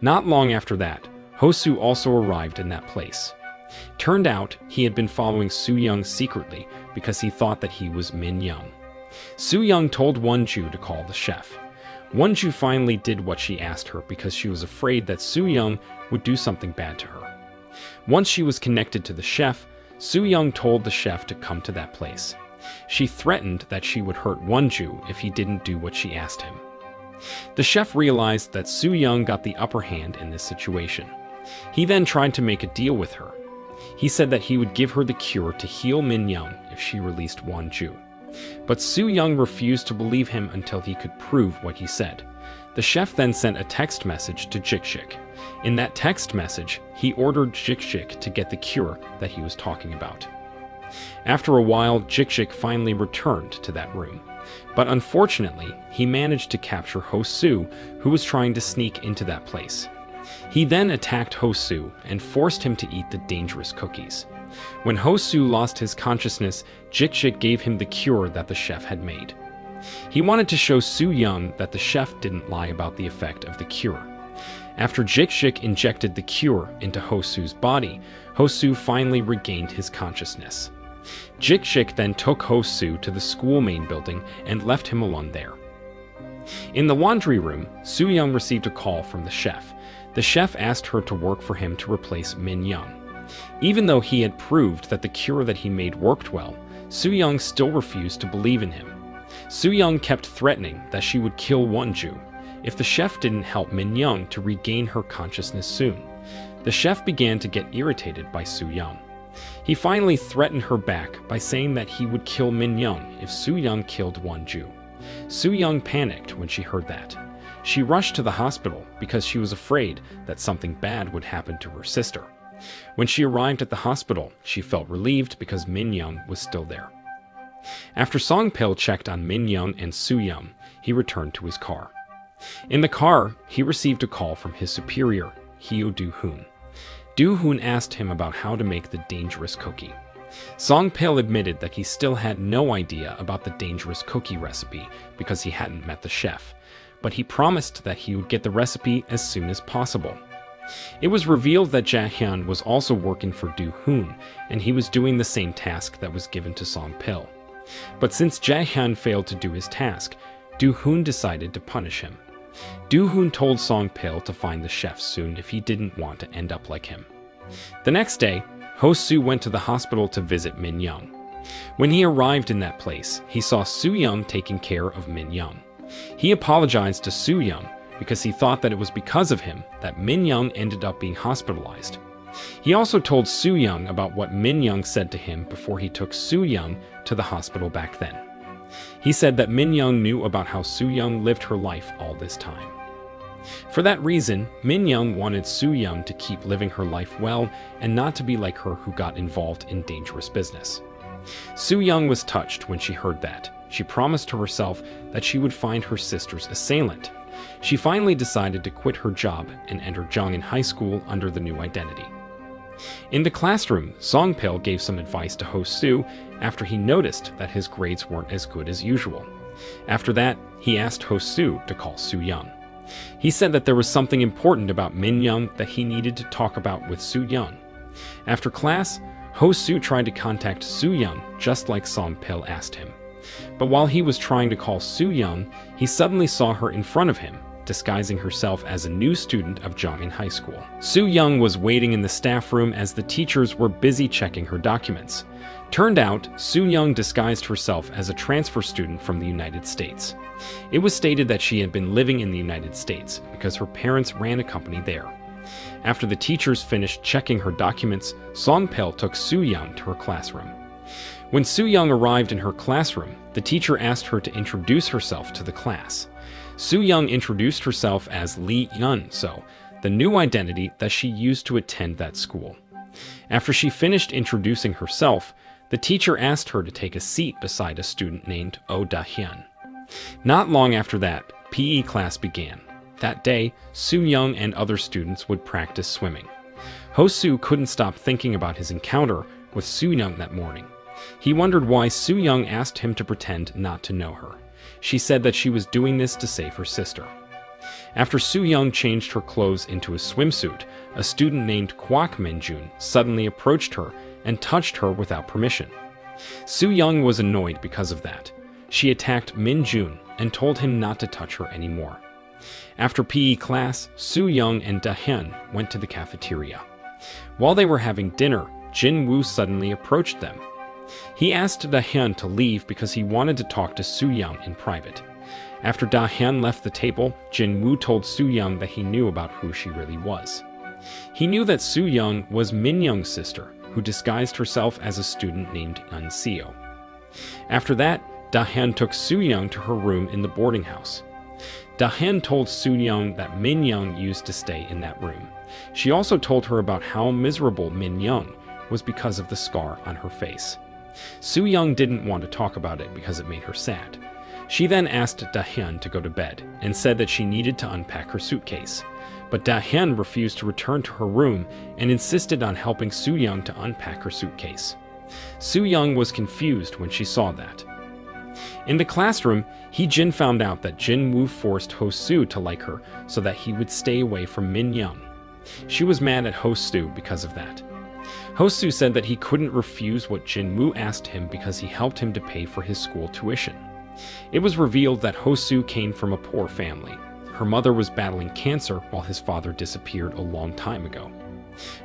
Not long after that, Ho-soo also arrived in that place. Turned out, he had been following Soo-young secretly because he thought that he was Min-young. Soo-young told Won-ju to call the chef. Wonju finally did what she asked her because she was afraid that Soo-young would do something bad to her. Once she was connected to the chef, Soo-young told the chef to come to that place. She threatened that she would hurt Wonju if he didn't do what she asked him. The chef realized that Soo-young got the upper hand in this situation. He then tried to make a deal with her. He said that he would give her the cure to heal Min-young if she released Wonju. But Soo-young refused to believe him until he could prove what he said. The chef then sent a text message to Jik-shik. In that text message, he ordered Jik-shik to get the cure that he was talking about. After a while, Jik-shik finally returned to that room. But unfortunately, he managed to capture Ho-soo, who was trying to sneak into that place. He then attacked Ho-soo and forced him to eat the dangerous cookies. When Ho-soo lost his consciousness, Jik-shik gave him the cure that the chef had made. He wanted to show Soo-young that the chef didn't lie about the effect of the cure. After Jik-shik injected the cure into Ho-soo's body, Ho-soo finally regained his consciousness. Jik-shik then took Ho-soo to the school main building and left him alone there. In the laundry room, Soo-young received a call from the chef. The chef asked her to work for him to replace Min-young. Even though he had proved that the cure that he made worked well, Soo-young still refused to believe in him. Soo-young kept threatening that she would kill Wonju if the chef didn't help Min-young to regain her consciousness soon. The chef began to get irritated by Soo-young. He finally threatened her back by saying that he would kill Min-young if Soo-young killed Wonju. Soo-young panicked when she heard that. She rushed to the hospital because she was afraid that something bad would happen to her sister. When she arrived at the hospital, she felt relieved because Min-young was still there. After Song-pil checked on Min-young and Soo-young, he returned to his car. In the car, he received a call from his superior, Hyo Do-hoon. Do-hoon asked him about how to make the dangerous cookie. Song-pil admitted that he still had no idea about the dangerous cookie recipe because he hadn't met the chef, but he promised that he would get the recipe as soon as possible. It was revealed that Ja-hyun was also working for Do-hoon, and he was doing the same task that was given to Song-pil. But since Ja-hyun failed to do his task, Do-hoon decided to punish him. Do-hoon told Song-pil to find the chef soon if he didn't want to end up like him. The next day, Ho-soo went to the hospital to visit Min-young. When he arrived in that place, he saw Soo-young taking care of Min-young. He apologized to Soo-young because he thought that it was because of him that Min-young ended up being hospitalized. He also told Soo-young about what Min-young said to him before he took Soo-young to the hospital back then. He said that Min-young knew about how Soo-young lived her life all this time. For that reason, Min-young wanted Soo-young to keep living her life well and not to be like her who got involved in dangerous business. Soo-young was touched when she heard that. She promised to herself that she would find her sister's assailant. She finally decided to quit her job and enter Jongin High School under the new identity. In the classroom, Song-pil gave some advice to Ho-soo after he noticed that his grades weren't as good as usual. After that, he asked Ho-soo to call Soo-young. He said that there was something important about Min-young that he needed to talk about with Soo-young. After class, Ho-soo tried to contact Soo-young just like Song-pil asked him. But while he was trying to call Soo-young, he suddenly saw her in front of him, disguising herself as a new student of Jongin High School. Soo-young was waiting in the staff room as the teachers were busy checking her documents. Turned out, Soo-young disguised herself as a transfer student from the United States. It was stated that she had been living in the United States because her parents ran a company there. After the teachers finished checking her documents, Song-pil took Soo-young to her classroom. When Soo-young arrived in her classroom, the teacher asked her to introduce herself to the class. Soo-young introduced herself as Lee Yun-so, the new identity that she used to attend that school. After she finished introducing herself, the teacher asked her to take a seat beside a student named Oh Da-hyun. Not long after that, PE class began. That day, Soo-young and other students would practice swimming. Ho-soo couldn't stop thinking about his encounter with Soo-young that morning. He wondered why Soo-young asked him to pretend not to know her. She said that she was doing this to save her sister. After Soo-young changed her clothes into a swimsuit, a student named Kwak Min-jun suddenly approached her and touched her without permission. Soo-young was annoyed because of that. She attacked Min-jun, and told him not to touch her anymore. After PE class, Soo-young and Da-hyun went to the cafeteria. While they were having dinner, Jin-woo suddenly approached them. He asked Da-hyun to leave because he wanted to talk to Soo-young in private. After Da-hyun left the table, Jin-woo told Soo-young that he knew about who she really was. He knew that Soo-young was Min-young's sister, who disguised herself as a student named Eun-seo. After that, Da-hyun took Soo-young to her room in the boarding house. Da-hyun told Soo-young that Min-young used to stay in that room. She also told her about how miserable Min-young was because of the scar on her face. Soo-young didn't want to talk about it because it made her sad. She then asked Da-hyun to go to bed and said that she needed to unpack her suitcase. But Da-hyun refused to return to her room and insisted on helping Soo-young to unpack her suitcase. Soo-young was confused when she saw that. In the classroom, Hee-jin found out that Jin-woo forced Ho-soo to like her so that he would stay away from Min-young. She was mad at Ho-soo because of that. Ho-soo said that he couldn't refuse what Jin-woo asked him because he helped him to pay for his school tuition. It was revealed that Ho-soo came from a poor family. Her mother was battling cancer while his father disappeared a long time ago.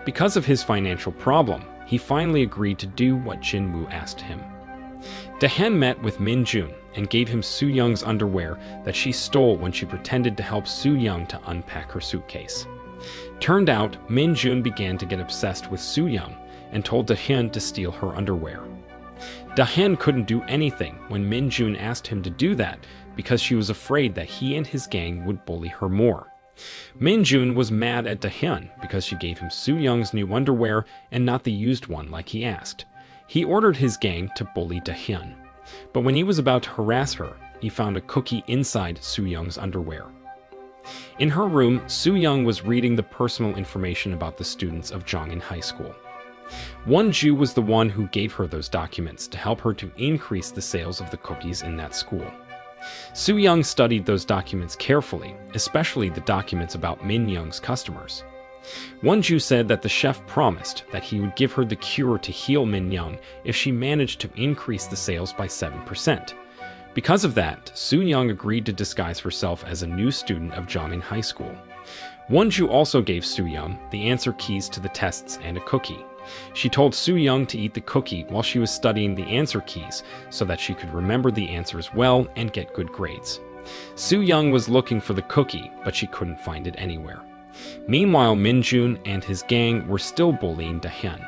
Because of his financial problem, he finally agreed to do what Jin-woo asked him. Da-hyun met with Min-jun and gave him Soo-young's underwear that she stole when she pretended to help Soo-young to unpack her suitcase. Turned out, Min-jun began to get obsessed with Soo-young and told Da-hyun to steal her underwear. Da-hyun couldn't do anything when Min-jun asked him to do that because she was afraid that he and his gang would bully her more. Min-jun was mad at Da-hyun because she gave him Soo-young's new underwear and not the used one like he asked. He ordered his gang to bully Da-hyun. But when he was about to harass her, he found a cookie inside Soo-young's underwear. In her room, Soo-young was reading the personal information about the students of Jongin High School. Won-ju was the one who gave her those documents to help her to increase the sales of the cookies in that school. Soo-young studied those documents carefully, especially the documents about Min-young's customers. Won-ju said that the chef promised that he would give her the cure to heal Min-young if she managed to increase the sales by 7%. Because of that, Soo-young agreed to disguise herself as a new student of Jongin High School. Won-ju also gave Soo-young the answer keys to the tests and a cookie. She told Soo-young to eat the cookie while she was studying the answer keys so that she could remember the answers well and get good grades. Soo-young was looking for the cookie, but she couldn't find it anywhere. Meanwhile, Min-jun and his gang were still bullying Da-hyun.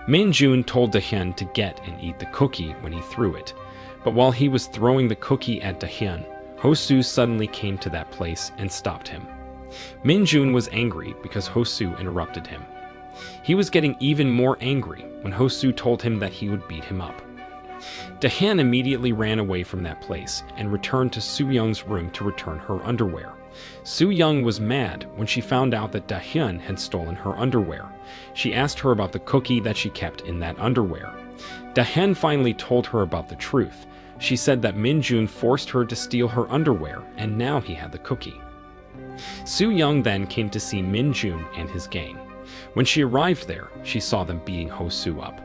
Min-jun told Da-hyun to get and eat the cookie when he threw it. But while he was throwing the cookie at Da-hyun, Ho-soo suddenly came to that place and stopped him. Min-jun was angry because Ho-soo interrupted him. He was getting even more angry when Ho-soo told him that he would beat him up. Da-hyun immediately ran away from that place and returned to Soo-young's room to return her underwear. Soo-young was mad when she found out that Da-hyun had stolen her underwear. She asked her about the cookie that she kept in that underwear. Da-hyun finally told her about the truth. She said that Min-jun forced her to steal her underwear, and now he had the cookie. Soo-young then came to see Min-jun and his gang. When she arrived there, she saw them beating Ho-soo up.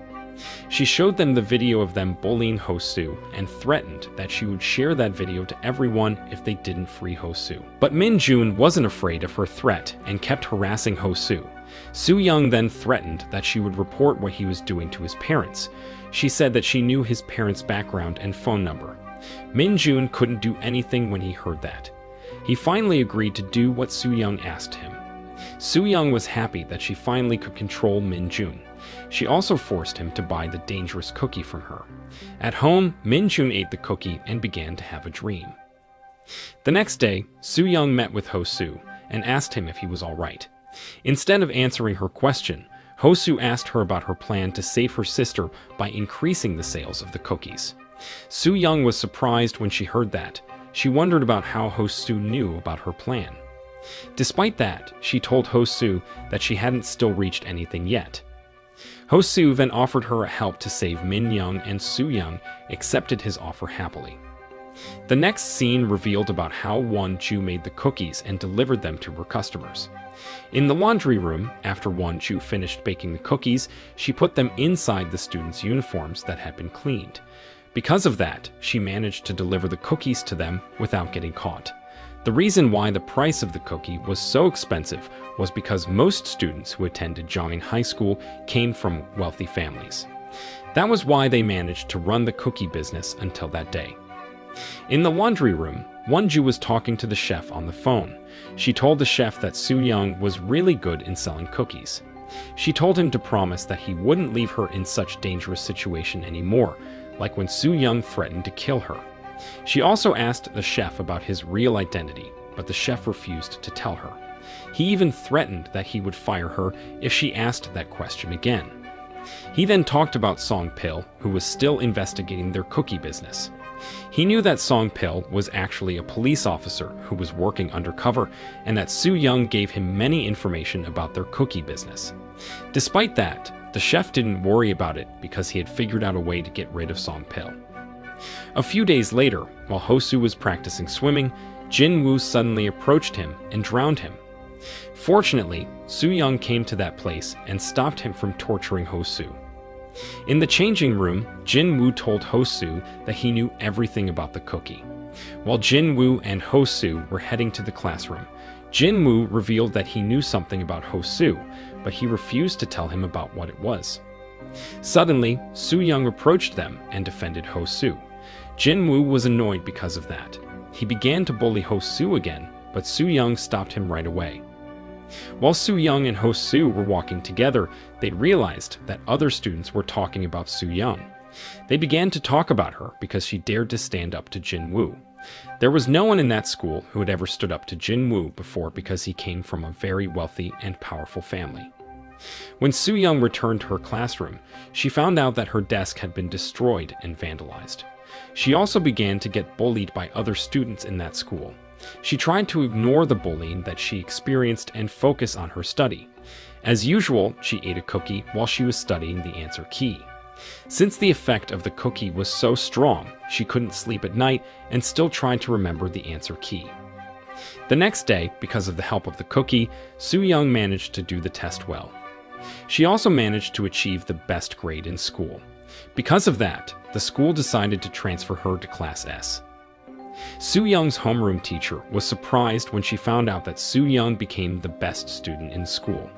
She showed them the video of them bullying Ho-soo and threatened that she would share that video to everyone if they didn't free Ho-soo. But Min-jun wasn't afraid of her threat and kept harassing Ho-soo. Soo-young then threatened that she would report what he was doing to his parents. She said that she knew his parents' background and phone number. Min-jun couldn't do anything when he heard that. He finally agreed to do what Soo-young asked him. Soo-young was happy that she finally could control Min-jun. She also forced him to buy the dangerous cookie from her. At home, Min-jun ate the cookie and began to have a dream. The next day, Soo-young met with Ho-soo and asked him if he was all right. Instead of answering her question, Ho-soo asked her about her plan to save her sister by increasing the sales of the cookies. Soo-young was surprised when she heard that. She wondered about how Ho-soo knew about her plan. Despite that, she told Ho-soo that she hadn't still reached anything yet. Ho-soo then offered her help to save Min-young, and Soo-young accepted his offer happily. The next scene revealed about how Won-ju made the cookies and delivered them to her customers. In the laundry room, after Won-ju finished baking the cookies, she put them inside the students' uniforms that had been cleaned. Because of that, she managed to deliver the cookies to them without getting caught. The reason why the price of the cookie was so expensive was because most students who attended Jiangning High School came from wealthy families. That was why they managed to run the cookie business until that day. In the laundry room, Wonju was talking to the chef on the phone. She told the chef that Su Young was really good in selling cookies. She told him to promise that he wouldn't leave her in such dangerous situation anymore, like when Su Young threatened to kill her. She also asked the chef about his real identity, but the chef refused to tell her. He even threatened that he would fire her if she asked that question again. He then talked about Song Pil, who was still investigating their cookie business. He knew that Song Pil was actually a police officer who was working undercover, and that Su Young gave him many information about their cookie business. Despite that, the chef didn't worry about it because he had figured out a way to get rid of Song Pil. A few days later, while Hosu was practicing swimming, Jin Woo suddenly approached him and drowned him. Fortunately, Su Young came to that place and stopped him from torturing Hosu. In the changing room, Jin Woo told Hosu that he knew everything about the cookie. While Jin Woo and Hosu were heading to the classroom, Jin Woo revealed that he knew something about Hosu, but he refused to tell him about what it was. Suddenly, Su Young approached them and defended Hosu. Jin Woo was annoyed because of that. He began to bully Hosu again, but Su Young stopped him right away. While Su Young and Hosu were walking together, they realized that other students were talking about Su Young. They began to talk about her because she dared to stand up to Jin Woo. There was no one in that school who had ever stood up to Jin Woo before because he came from a very wealthy and powerful family. When Su Young returned to her classroom, she found out that her desk had been destroyed and vandalized. She also began to get bullied by other students in that school. She tried to ignore the bullying that she experienced and focus on her study. As usual, she ate a cookie while she was studying the answer key. Since the effect of the cookie was so strong, she couldn't sleep at night and still tried to remember the answer key. The next day, because of the help of the cookie, Su Young managed to do the test well. She also managed to achieve the best grade in school. Because of that, the school decided to transfer her to Class S. Su Young's homeroom teacher was surprised when she found out that Su Young became the best student in school.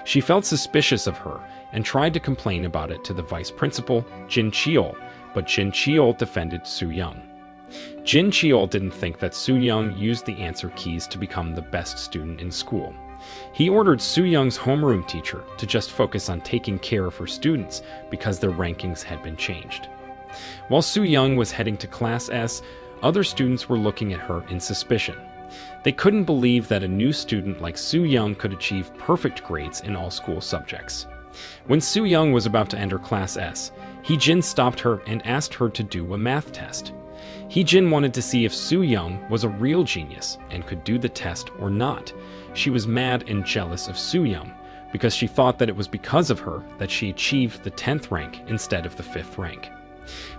She felt suspicious of her and tried to complain about it to the vice principal, Jin Cheol, but Jin Cheol defended Su Young. Jin Cheol didn't think that Su Young used the answer keys to become the best student in school. He ordered Su Young's homeroom teacher to just focus on taking care of her students because their rankings had been changed. While Su Young was heading to Class S, other students were looking at her in suspicion. They couldn't believe that a new student like Su Young could achieve perfect grades in all school subjects. When Su Young was about to enter Class S, He-jin stopped her and asked her to do a math test. He-jin wanted to see if Su Young was a real genius and could do the test or not. She was mad and jealous of Su Young because she thought that it was because of her that she achieved the 10th rank instead of the 5th rank.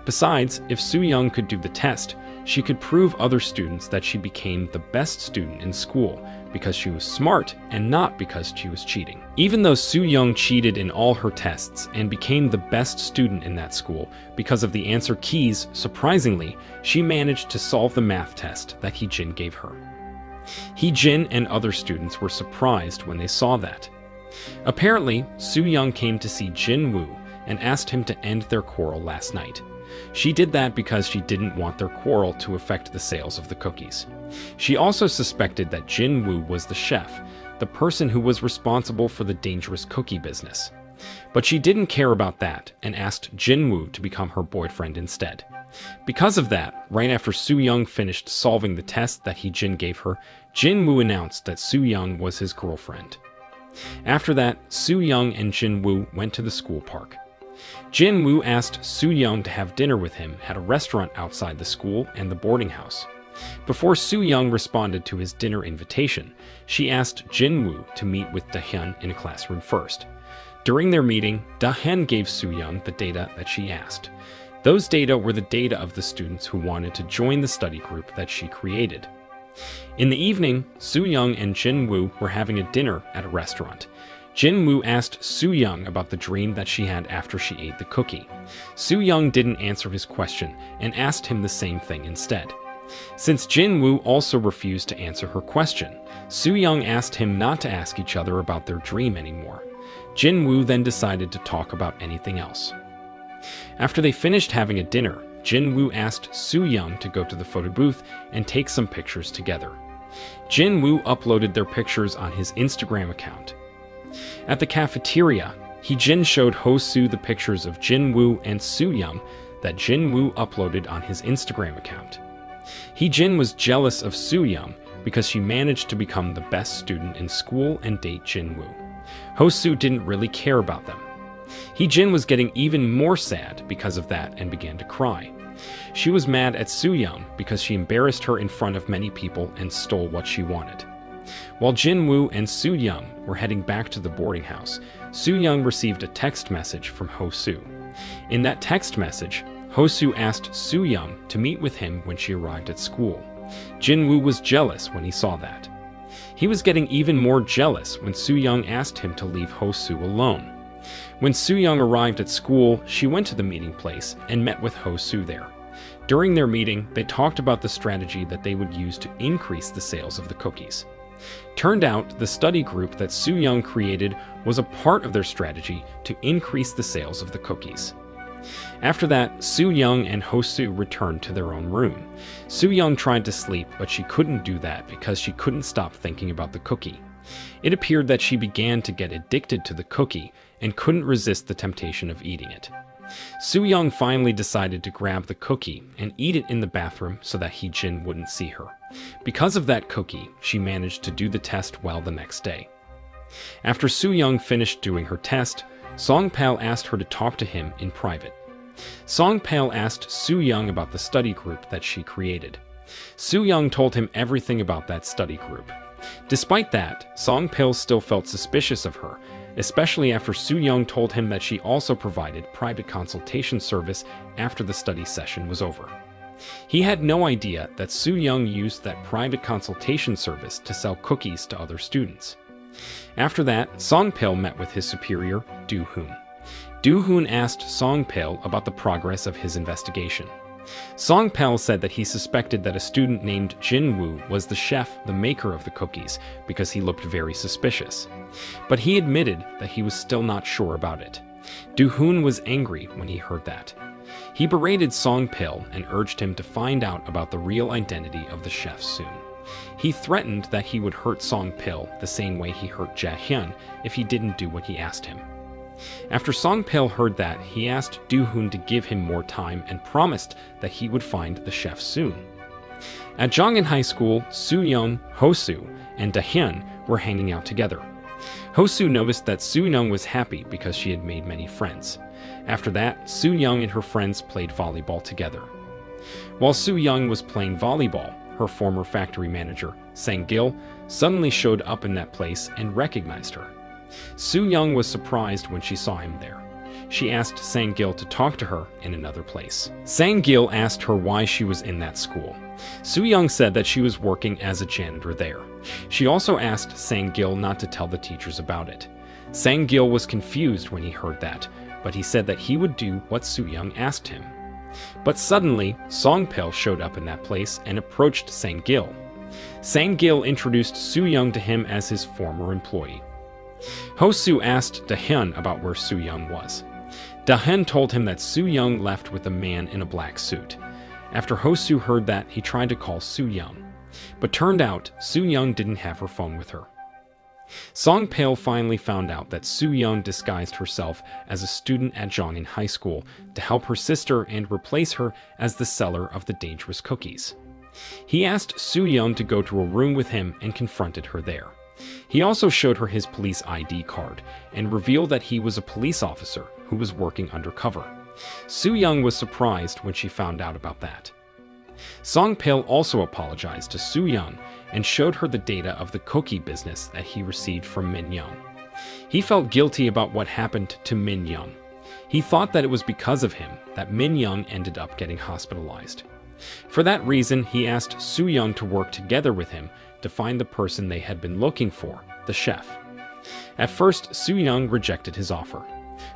Besides, if Su Young could do the test, she could prove other students that she became the best student in school because she was smart and not because she was cheating. Even though Su Young cheated in all her tests and became the best student in that school because of the answer keys, surprisingly, she managed to solve the math test that He-jin gave her. He-jin and other students were surprised when they saw that. Apparently, Su Young came to see Jin Woo and asked him to end their quarrel last night. She did that because she didn't want their quarrel to affect the sales of the cookies. She also suspected that Jin Woo was the chef, the person who was responsible for the dangerous cookie business. But she didn't care about that and asked Jin Woo to become her boyfriend instead. Because of that, right after Su Young finished solving the test that He-jin gave her, Jin Woo announced that Su Young was his girlfriend. After that, Su Young and Jin Woo went to the school park. Jin Woo asked Su Young to have dinner with him at a restaurant outside the school and the boarding house. Before Su Young responded to his dinner invitation, she asked Jin Woo to meet with Da-hyun in a classroom first. During their meeting, Da-hyun gave Su Young the data that she asked. Those data were the data of the students who wanted to join the study group that she created. In the evening, Su Young and Jin Woo were having a dinner at a restaurant. Jin Woo asked Soo Young about the dream that she had after she ate the cookie. Soo Young didn't answer his question and asked him the same thing instead. Since Jin Woo also refused to answer her question, Soo Young asked him not to ask each other about their dream anymore. Jin Woo then decided to talk about anything else. After they finished having a dinner, Jin Woo asked Soo Young to go to the photo booth and take some pictures together. Jin Woo uploaded their pictures on his Instagram account. At the cafeteria, Jin showed Ho-soo the pictures of Jin Woo and Soo Young that Jin Woo uploaded on his Instagram account. Jin was jealous of Soo Young because she managed to become the best student in school and date Jin Woo. Ho-soo didn't really care about them. Jin was getting even more sad because of that and began to cry. She was mad at Soo Young because she embarrassed her in front of many people and stole what she wanted. While Jin Woo and Soo Young were heading back to the boarding house, Soo Young received a text message from Ho-soo. In that text message, Ho-soo asked Soo Young to meet with him when she arrived at school. Jin Woo was jealous when he saw that. He was getting even more jealous when Soo Young asked him to leave Ho-soo alone. When Soo Young arrived at school, she went to the meeting place and met with Ho-soo there. During their meeting, they talked about the strategy that they would use to increase the sales of the cookies. Turned out, the study group that Soo Young created was a part of their strategy to increase the sales of the cookies. After that, Soo Young and Ho-soo returned to their own room. Soo Young tried to sleep, but she couldn't do that because she couldn't stop thinking about the cookie. It appeared that she began to get addicted to the cookie and couldn't resist the temptation of eating it. Soo Young finally decided to grab the cookie and eat it in the bathroom so that Jin wouldn't see her. Because of that cookie, she managed to do the test well the next day. After Soo Young finished doing her test, Songpal asked her to talk to him in private. Songpal asked Soo Young about the study group that she created. Soo Young told him everything about that study group. Despite that, Songpal still felt suspicious of her, especially after Soo Young told him that she also provided private consultation service after the study session was over. He had no idea that Soo Young used that private consultation service to sell cookies to other students. After that, Songpal met with his superior, Do-hoon. Do-hoon asked Songpal about the progress of his investigation. Songpal said that he suspected that a student named Jin Woo was the chef, the maker of the cookies, because he looked very suspicious. But he admitted that he was still not sure about it. Do-hoon was angry when he heard that. He berated Songpal and urged him to find out about the real identity of the chef soon. He threatened that he would hurt Songpal the same way he hurt Jae-hyun if he didn't do what he asked him. After Songpal heard that, he asked Do-hoon to give him more time and promised that he would find the chef soon. At Jongin High School, Soo Young, Ho-soo, and Da-hyun were hanging out together. Ho-soo noticed that Soo Young was happy because she had made many friends. After that, Soo Young and her friends played volleyball together. While Soo Young was playing volleyball, her former factory manager, Sang-gil, suddenly showed up in that place and recognized her. Soo Young was surprised when she saw him there. She asked Sang-gil to talk to her in another place. Sang-gil asked her why she was in that school. Soo Young said that she was working as a janitor there. She also asked Sang-gil not to tell the teachers about it. Sang-gil was confused when he heard that, but he said that he would do what Soo Young asked him. But suddenly, Songpal showed up in that place and approached Sang-gil. Sang-gil introduced Soo Young to him as his former employee. Ho-soo asked Da-hyun about where Soo Young was. Da-hyun told him that Soo Young left with a man in a black suit. After Ho-soo heard that, he tried to call Soo Young. But turned out, Soo Young didn't have her phone with her. Songpal finally found out that Soo Young disguised herself as a student at Jongin High School to help her sister and replace her as the seller of the dangerous cookies. He asked Soo Young to go to a room with him and confronted her there. He also showed her his police ID card and revealed that he was a police officer who was working undercover. Soo Young was surprised when she found out about that. Songpal also apologized to Soo Young and showed her the data of the cookie business that he received from Min Young. He felt guilty about what happened to Min Young. He thought that it was because of him that Min Young ended up getting hospitalized. For that reason, he asked Soo Young to work together with him to find the person they had been looking for, the chef. At first, Soo-young rejected his offer.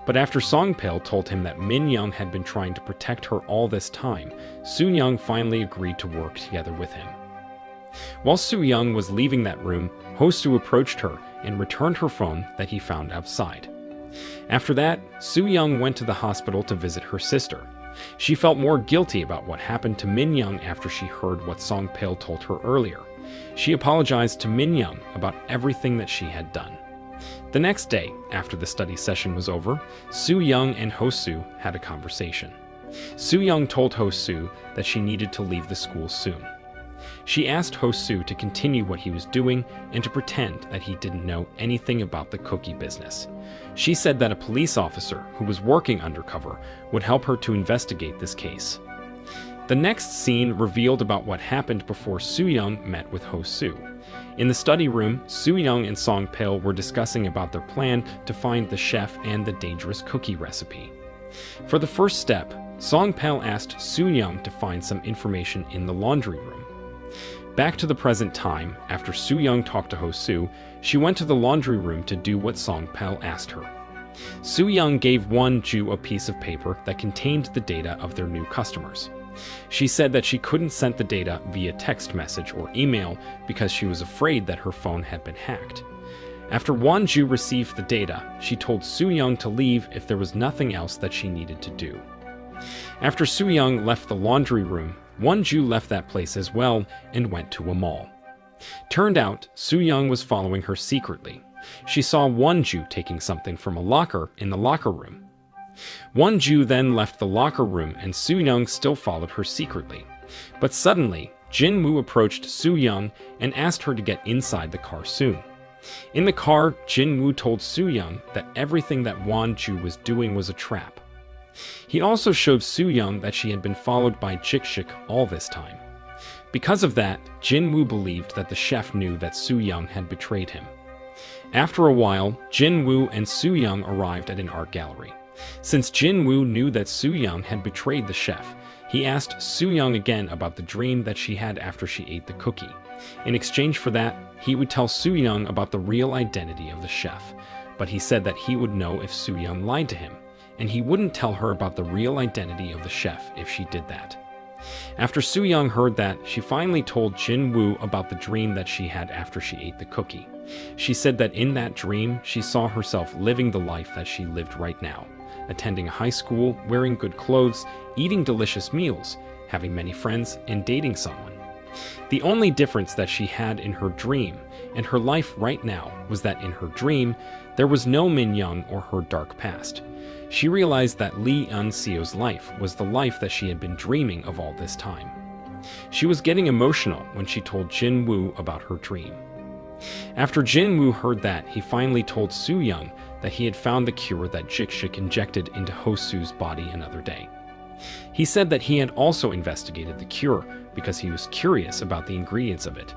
But after Song-pil told him that Min-young had been trying to protect her all this time, Soo-young finally agreed to work together with him. While Soo-young was leaving that room, Ho-soo approached her and returned her phone that he found outside. After that, Soo-young went to the hospital to visit her sister. She felt more guilty about what happened to Min-young after she heard what Song-pil told her earlier. She apologized to Min-young about everything that she had done. The next day, after the study session was over, Soo-young and Ho-soo had a conversation. Soo-young told Ho-soo that she needed to leave the school soon. She asked Ho-soo to continue what he was doing and to pretend that he didn't know anything about the cookie business. She said that a police officer who was working undercover would help her to investigate this case. The next scene revealed about what happened before Soo-young met with Ho-soo. In the study room, Soo-young and Song-pil were discussing about their plan to find the chef and the dangerous cookie recipe. For the first step, Song-pil asked Soo-young to find some information in the laundry room. Back to the present time, after Soo-young talked to Ho-soo, she went to the laundry room to do what Song-pil asked her. Soo-young gave Won-ju a piece of paper that contained the data of their new customers. She said that she couldn't send the data via text message or email because she was afraid that her phone had been hacked. After Won-ju received the data, she told Soo-young to leave if there was nothing else that she needed to do. After Soo-young left the laundry room, Won-ju left that place as well and went to a mall. Turned out, Soo-young was following her secretly. She saw Won-ju taking something from a locker in the locker room. Won-ju then left the locker room and Soo-young still followed her secretly. But suddenly, Jin-woo approached Soo-young and asked her to get inside the car soon. In the car, Jin-woo told Soo-young that everything that Won-ju was doing was a trap. He also showed Soo-young that she had been followed by Jik-shik all this time. Because of that, Jin-woo believed that the chef knew that Soo-young had betrayed him. After a while, Jin-woo and Soo-young arrived at an art gallery. Since Jin-woo knew that Soo-young had betrayed the chef, he asked Soo-young again about the dream that she had after she ate the cookie. In exchange for that, he would tell Soo-young about the real identity of the chef, but he said that he would know if Soo-young lied to him, and he wouldn't tell her about the real identity of the chef if she did that. After Soo-young heard that, she finally told Jin-woo about the dream that she had after she ate the cookie. She said that in that dream, she saw herself living the life that she lived right now, attending high school, wearing good clothes, eating delicious meals, having many friends, and dating someone. The only difference that she had in her dream and her life right now was that in her dream, there was no Min-young or her dark past. She realized that Lee Eun-seo's life was the life that she had been dreaming of all this time. She was getting emotional when she told Jin-woo about her dream. After Jin-woo heard that, he finally told Soo-young that he had found the cure that Jik-shik injected into Ho-soo's body another day. He said that he had also investigated the cure because he was curious about the ingredients of it.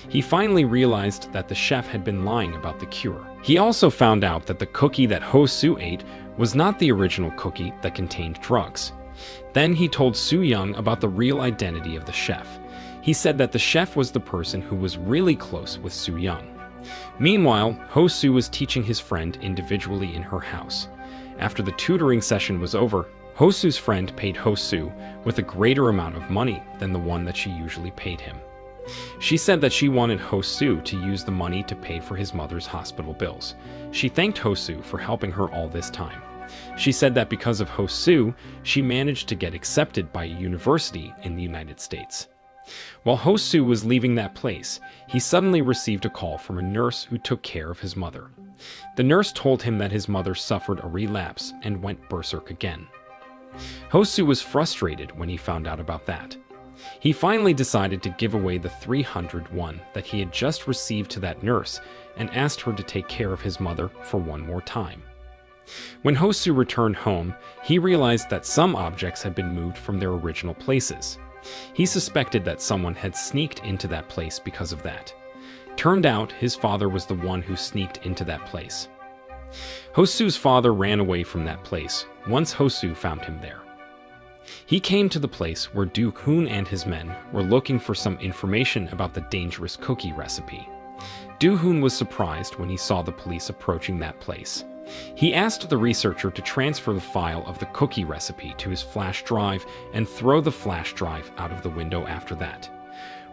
He finally realized that the chef had been lying about the cure. He also found out that the cookie that Ho-soo ate was not the original cookie that contained drugs. Then he told Soo-young about the real identity of the chef. He said that the chef was the person who was really close with Soo-young. Meanwhile, Ho-soo was teaching his friend individually in her house. After the tutoring session was over, Ho-soo's friend paid Ho-soo with a greater amount of money than the one that she usually paid him. She said that she wanted Ho-soo to use the money to pay for his mother's hospital bills. She thanked Ho-soo for helping her all this time. She said that because of Ho-soo, she managed to get accepted by a university in the United States. While Ho-soo was leaving that place, he suddenly received a call from a nurse who took care of his mother. The nurse told him that his mother suffered a relapse and went berserk again. Ho-soo was frustrated when he found out about that. He finally decided to give away the 300 won that he had just received to that nurse and asked her to take care of his mother for one more time. When Ho-soo returned home, he realized that some objects had been moved from their original places. He suspected that someone had sneaked into that place because of that. Turned out, his father was the one who sneaked into that place. Ho-soo's father ran away from that place once Ho-soo found him there. He came to the place where Do-hoon and his men were looking for some information about the dangerous cookie recipe. Do-hoon was surprised when he saw the police approaching that place. He asked the researcher to transfer the file of the cookie recipe to his flash drive and throw the flash drive out of the window after that.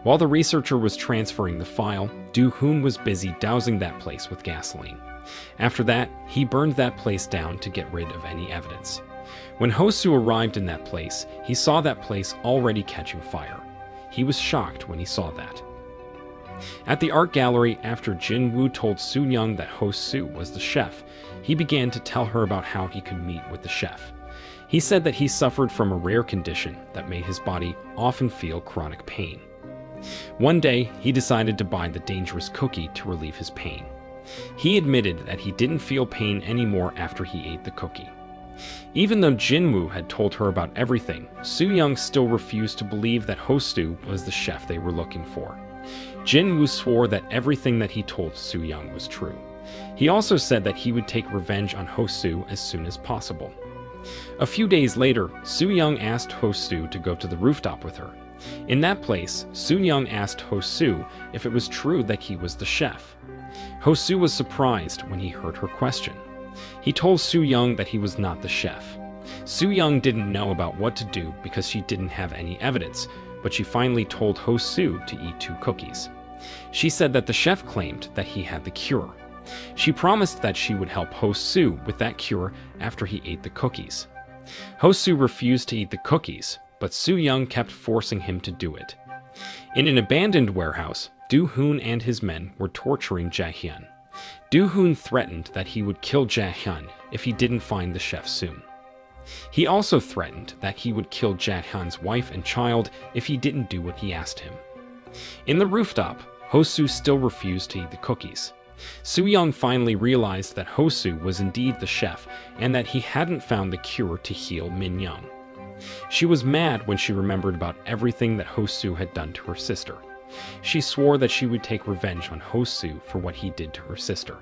While the researcher was transferring the file, Do-hoon was busy dousing that place with gasoline. After that, he burned that place down to get rid of any evidence. When Ho-soo arrived in that place, he saw that place already catching fire. He was shocked when he saw that. At the art gallery, after Jin-woo told Soo-young that Ho-soo was the chef, he began to tell her about how he could meet with the chef. He said that he suffered from a rare condition that made his body often feel chronic pain. One day, he decided to buy the dangerous cookie to relieve his pain. He admitted that he didn't feel pain anymore after he ate the cookie. Even though Jin-woo had told her about everything, Soo-young still refused to believe that Ho-soo was the chef they were looking for. Jin-woo swore that everything that he told Soo-young was true. He also said that he would take revenge on Ho-soo as soon as possible. A few days later, Soo-young asked Ho-soo to go to the rooftop with her. In that place, Soo-young asked Ho-soo if it was true that he was the chef. Ho-soo was surprised when he heard her question. He told Soo-young that he was not the chef. Soo-young didn't know about what to do because she didn't have any evidence, but she finally told Ho-soo to eat 2 cookies. She said that the chef claimed that he had the cure. She promised that she would help Ho-soo with that cure after he ate the cookies. Ho-soo refused to eat the cookies, but Soo-young kept forcing him to do it. In an abandoned warehouse, Do-hoon and his men were torturing Jae-hyun. Do-hoon threatened that he would kill Jae-hyun if he didn't find the chef soon. He also threatened that he would kill Jae-hyun's wife and child if he didn't do what he asked him. In the rooftop, Ho-soo still refused to eat the cookies. Soo-young finally realized that Ho-soo was indeed the chef and that he hadn't found the cure to heal Min-young. She was mad when she remembered about everything that Ho-soo had done to her sister. She swore that she would take revenge on Ho-soo for what he did to her sister.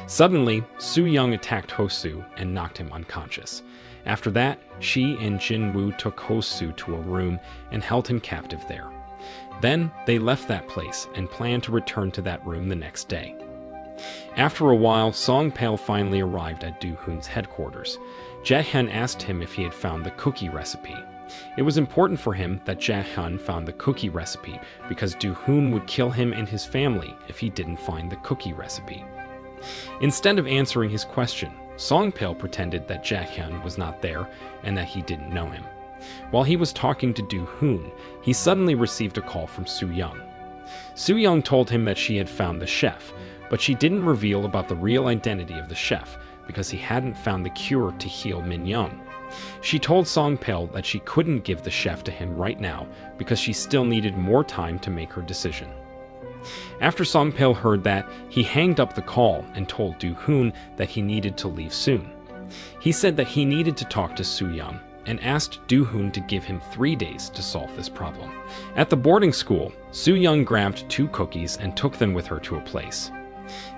Suddenly, Soo-young attacked Ho-soo and knocked him unconscious. After that, she and Jin-woo took Ho-soo to a room and held him captive there. Then, they left that place and planned to return to that room the next day. After a while, Song-pil finally arrived at Do-hoon's headquarters. Jae-hyun asked him if he had found the cookie recipe. It was important for him that Jae-hyun found the cookie recipe because Do-hoon would kill him and his family if he didn't find the cookie recipe. Instead of answering his question, Song-pil pretended that Jae-hyun was not there and that he didn't know him. While he was talking to Do-hoon, he suddenly received a call from Soo-young. Soo-young told him that she had found the chef, but she didn't reveal about the real identity of the chef because he hadn't found the cure to heal Min-young. She told Song-pil that she couldn't give the chef to him right now because she still needed more time to make her decision. After Song-pil heard that, he hanged up the call and told Do-hoon that he needed to leave soon. He said that he needed to talk to Soo-young and asked Do-hoon to give him 3 days to solve this problem. At the boarding school, Soo-young grabbed 2 cookies and took them with her to a place.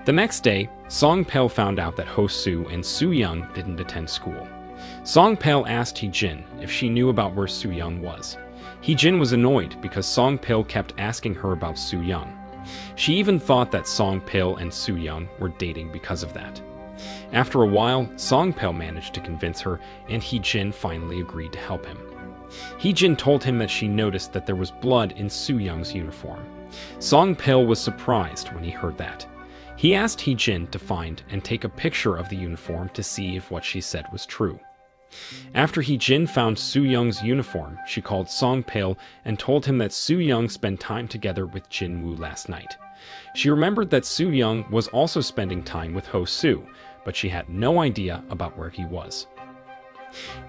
The next day, Song-pil found out that Ho-soo and Soo-young didn't attend school. Song-pil asked Hee-jin if she knew about where Soo-young was. Hee-jin was annoyed because Song-pil kept asking her about Soo-young. She even thought that Song-pil and Soo-young were dating because of that. After a while, Song-pil managed to convince her, and Hee-jin finally agreed to help him. Hee-jin told him that she noticed that there was blood in Soo-young's uniform. Song-pil was surprised when he heard that. He asked Hee-jin to find and take a picture of the uniform to see if what she said was true. After Hee-jin found Soo-young's uniform, she called Song-pil and told him that Soo-young spent time together with Jin-woo last night. She remembered that Soo-young was also spending time with Ho-soo, but she had no idea about where he was.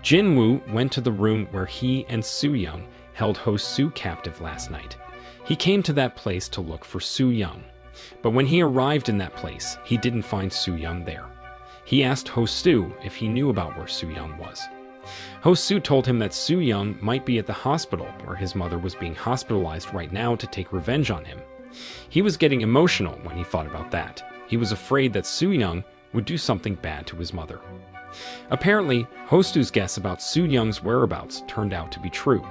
Jin-woo went to the room where he and Soo-young held Ho-soo captive last night. He came to that place to look for Soo-young, but when he arrived in that place, he didn't find Soo-young there. He asked Ho-soo if he knew about where Soo-young was. Ho-soo told him that Soo-young might be at the hospital where his mother was being hospitalized right now to take revenge on him. He was getting emotional when he thought about that. He was afraid that Soo-young would do something bad to his mother. Apparently, Hosu's guess about Soo Young's whereabouts turned out to be true.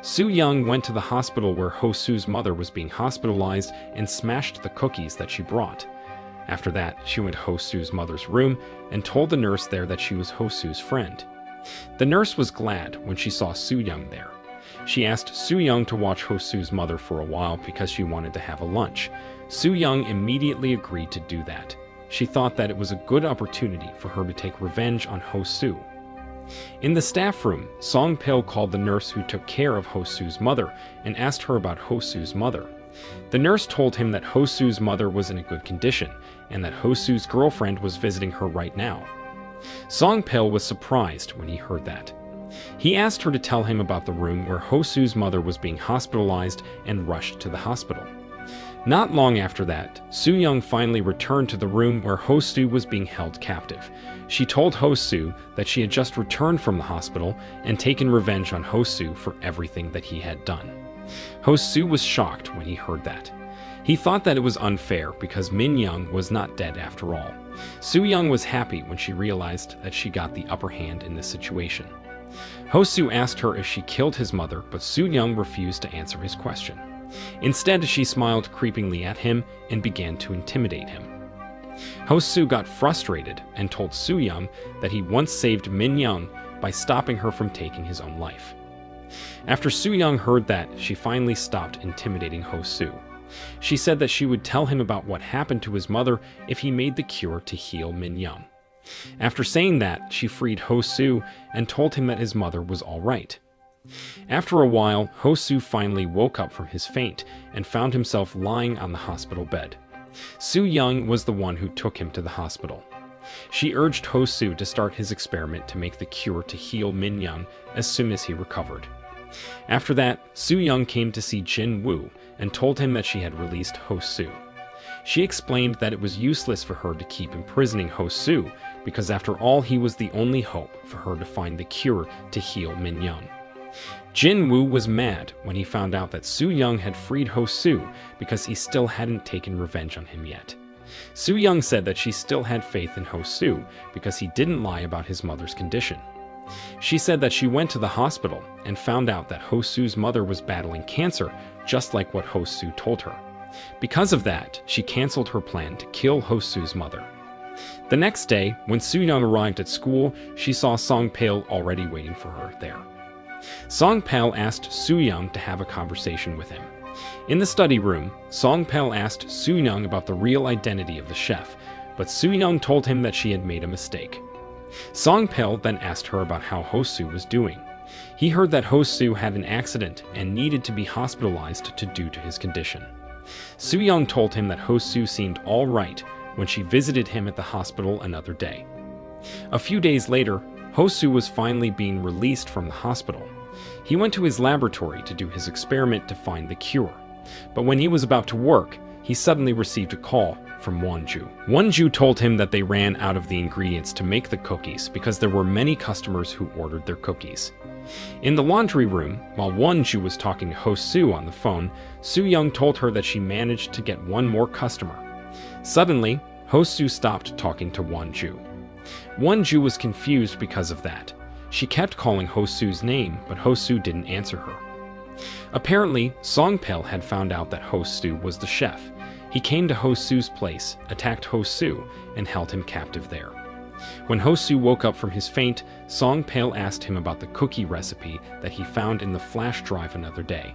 Soo Young went to the hospital where Hosu's mother was being hospitalized and smashed the cookies that she brought. After that, she went to Hosu's mother's room and told the nurse there that she was Hosu's friend. The nurse was glad when she saw Soo Young there. She asked Soo Young to watch Hosu's mother for a while because she wanted to have a lunch. Soo Young immediately agreed to do that. She thought that it was a good opportunity for her to take revenge on Hosu. In the staff room, Song Pil called the nurse who took care of Hosu's mother and asked her about Hosu's mother. The nurse told him that Hosu's mother was in a good condition and that Hosu's girlfriend was visiting her right now. Song Pil was surprised when he heard that. He asked her to tell him about the room where Hosu's mother was being hospitalized and rushed to the hospital. Not long after that, Soo Young finally returned to the room where Hosu was being held captive. She told Hosu that she had just returned from the hospital and taken revenge on Hosu for everything that he had done. Hosu was shocked when he heard that. He thought that it was unfair because Min Young was not dead after all. Soo Young was happy when she realized that she got the upper hand in this situation. Hosu asked her if she killed his mother, but Soo Young refused to answer his question. Instead, she smiled creepingly at him and began to intimidate him. Hosu got frustrated and told Soo Young that he once saved Min Young by stopping her from taking his own life. After Soo Young heard that, she finally stopped intimidating Hosu. She said that she would tell him about what happened to his mother if he made the cure to heal Min Young. After saying that, she freed Hosu and told him that his mother was all right. After a while, Hosu finally woke up from his faint and found himself lying on the hospital bed. Soo Young was the one who took him to the hospital. She urged Hosu to start his experiment to make the cure to heal Min Young as soon as he recovered. After that, Soo Young came to see Jin Woo and told him that she had released Hosu. She explained that it was useless for her to keep imprisoning Hosu because after all he was the only hope for her to find the cure to heal Min Young. Jin Woo was mad when he found out that Soo Young had freed Hosu because he still hadn't taken revenge on him yet. Soo Young said that she still had faith in Hosu because he didn't lie about his mother's condition. She said that she went to the hospital and found out that Hosu's mother was battling cancer, just like what Hosu told her. Because of that, she canceled her plan to kill Hosu's mother. The next day, when Soo Young arrived at school, she saw Song Pil already waiting for her there. Song Pil asked Soo Young to have a conversation with him. In the study room, Song Pil asked Soo Young about the real identity of the chef, but Soo Young told him that she had made a mistake. Song Pil then asked her about how Hosu was doing. He heard that Hosu had an accident and needed to be hospitalized due to his condition. Soo Young told him that Hosu seemed all right when she visited him at the hospital another day. A few days later, Hosu was finally being released from the hospital. He went to his laboratory to do his experiment to find the cure. But when he was about to work, he suddenly received a call from Wonju. Wonju told him that they ran out of the ingredients to make the cookies because there were many customers who ordered their cookies. In the laundry room, while Wonju was talking to Hosu on the phone, Soo Young told her that she managed to get one more customer. Suddenly, Hosu stopped talking to Wonju. Wonju was confused because of that. She kept calling Hosu's name, but Hosu didn't answer her. Apparently, Song Pil had found out that Hosu was the chef. He came to Hosu's place, attacked Hosu, and held him captive there. When Hosu woke up from his faint, Song Pil asked him about the cookie recipe that he found in the flash drive another day.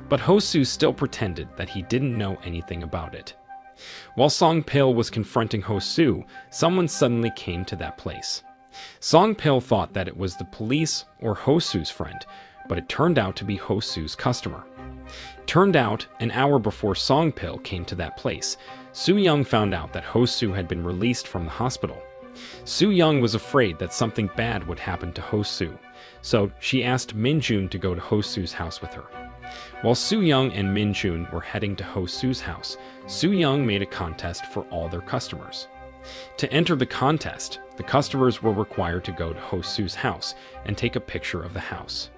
But Hosu still pretended that he didn't know anything about it. While Song Pil was confronting Hosu, someone suddenly came to that place. Song Pil thought that it was the police or Hosu's friend, but it turned out to be Hosu's customer. Turned out, an hour before Song Pil came to that place, Soo Young found out that Hosu had been released from the hospital. Soo Young was afraid that something bad would happen to Hosu, so she asked Min Jun to go to Hosu's house with her. While Soo Young and Min Jun were heading to Hosu's house, Soo Young made a contest for all their customers. To enter the contest, the customers were required to go to Hosu's house and take a picture of the house.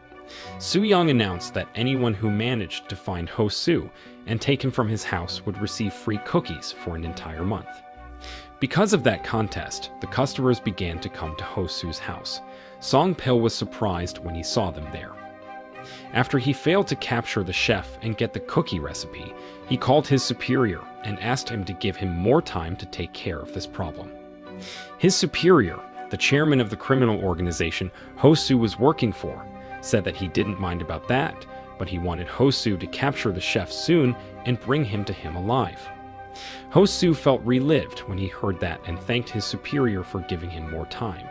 Soo Young announced that anyone who managed to find Hosu and take him from his house would receive free cookies for an entire month. Because of that contest, the customers began to come to Hosu's house. Song Pil was surprised when he saw them there. After he failed to capture the chef and get the cookie recipe, he called his superior and asked him to give him more time to take care of this problem. His superior, the chairman of the criminal organization Hosu was working for, said that he didn't mind about that, but he wanted Hosu to capture the chef soon and bring him to him alive. Hosu felt relived when he heard that and thanked his superior for giving him more time.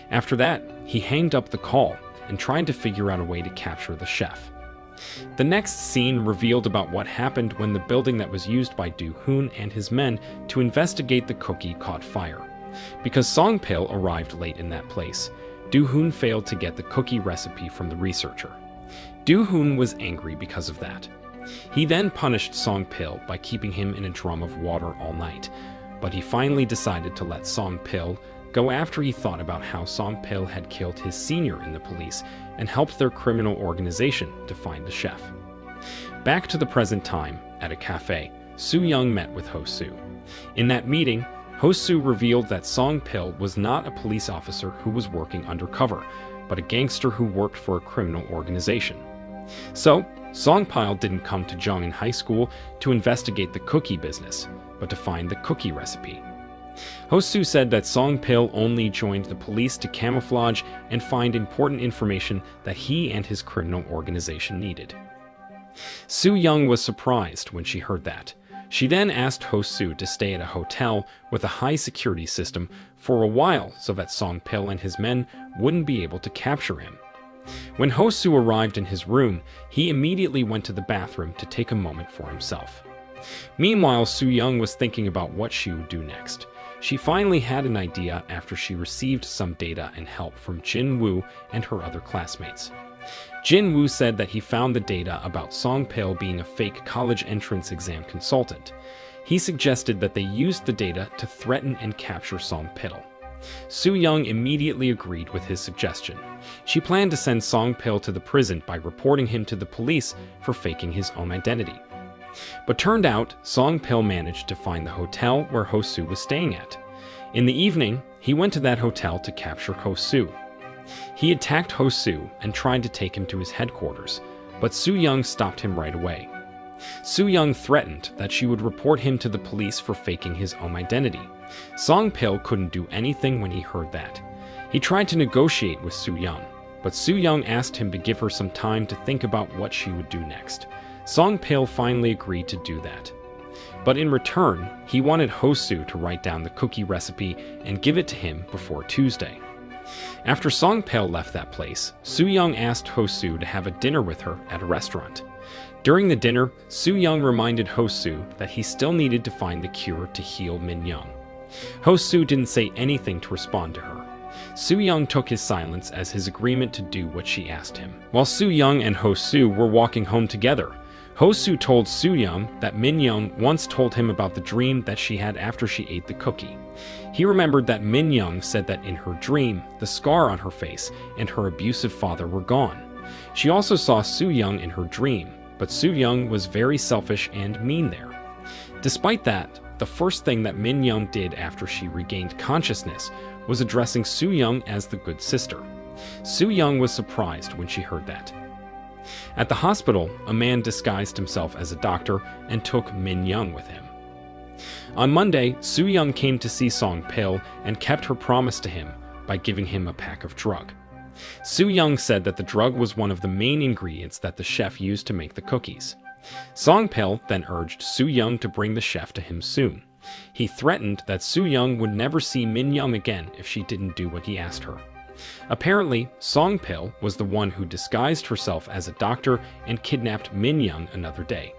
After that, he hanged up the call and tried to figure out a way to capture the chef. The next scene revealed about what happened when the building that was used by Do-hoon and his men to investigate the cookie caught fire. Because Song Pil arrived late in that place, Do-hoon failed to get the cookie recipe from the researcher. Do-hoon was angry because of that. He then punished Song Pil by keeping him in a drum of water all night, but he finally decided to let Song Pil go after he thought about how Song Pil had killed his senior in the police and helped their criminal organization to find the chef. Back to the present time, at a cafe, Soo-young met with Hosu. In that meeting, Hosu revealed that Song Pil was not a police officer who was working undercover, but a gangster who worked for a criminal organization. So, Song Pil didn't come to Jungin High School to investigate the cookie business, but to find the cookie recipe. Hosu said that Song Pil only joined the police to camouflage and find important information that he and his criminal organization needed. Soo-young was surprised when she heard that. She then asked Hosu to stay at a hotel with a high security system for a while so that Song Pil and his men wouldn't be able to capture him. When Hosu arrived in his room, he immediately went to the bathroom to take a moment for himself. Meanwhile, Soo-young was thinking about what she would do next. She finally had an idea after she received some data and help from Jin Woo and her other classmates. Jin Woo said that he found the data about Song Pil being a fake college entrance exam consultant. He suggested that they used the data to threaten and capture Song Pil. Soo-young immediately agreed with his suggestion. She planned to send Song Pil to the prison by reporting him to the police for faking his own identity. But turned out, Song Pil managed to find the hotel where Hosu was staying at. In the evening, he went to that hotel to capture Hosu. He attacked Hosu and tried to take him to his headquarters, but Soo-young stopped him right away. Soo-young threatened that she would report him to the police for faking his own identity. Song Pil couldn't do anything when he heard that. He tried to negotiate with Soo-young, but Soo-young asked him to give her some time to think about what she would do next. Song Pil finally agreed to do that. But in return, he wanted Hosu to write down the cookie recipe and give it to him before Tuesday. After Song Pil left that place, Soo-young asked Hosu to have a dinner with her at a restaurant. During the dinner, Soo-young reminded Hosu that he still needed to find the cure to heal Min-young. Hosu didn't say anything to respond to her. Soo-young took his silence as his agreement to do what she asked him. While Soo-young and Hosu were walking home together, Hosu told Soo-young that Min-young once told him about the dream that she had after she ate the cookie. He remembered that Min-young said that in her dream, the scar on her face and her abusive father were gone. She also saw Soo-young in her dream, but Soo-young was very selfish and mean there. Despite that, the first thing that Min-young did after she regained consciousness was addressing Soo-young as the good sister. Soo-young was surprised when she heard that. At the hospital, a man disguised himself as a doctor and took Min-young with him. On Monday, Soo-young came to see Song Pil and kept her promise to him by giving him a pack of drug. Soo-young said that the drug was one of the main ingredients that the chef used to make the cookies. Song Pil then urged Soo-young to bring the chef to him soon. He threatened that Soo-young would never see Min-young again if she didn't do what he asked her. Apparently, Song Pil was the one who disguised herself as a doctor and kidnapped Min-young another day.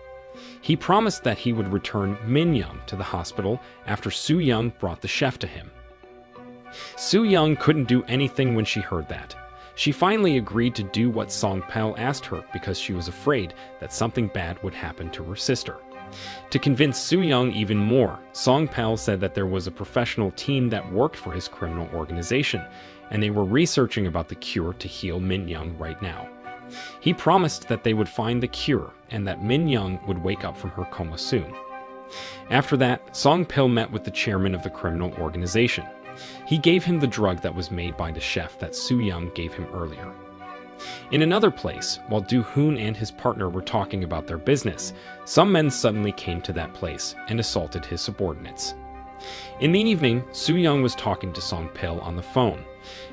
He promised that he would return Min-young to the hospital after Soo-young brought the chef to him. Soo-young couldn't do anything when she heard that. She finally agreed to do what Song Pil asked her because she was afraid that something bad would happen to her sister. To convince Soo-young even more, Song Pil said that there was a professional team that worked for his criminal organization, and they were researching about the cure to heal Min-young right now. He promised that they would find the cure and that Min-young would wake up from her coma soon. After that, Song Pil met with the chairman of the criminal organization. He gave him the drug that was made by the chef that Soo Young gave him earlier. In another place, while Do Hoon and his partner were talking about their business, some men suddenly came to that place and assaulted his subordinates. In the evening, Soo Young was talking to Song Pil on the phone.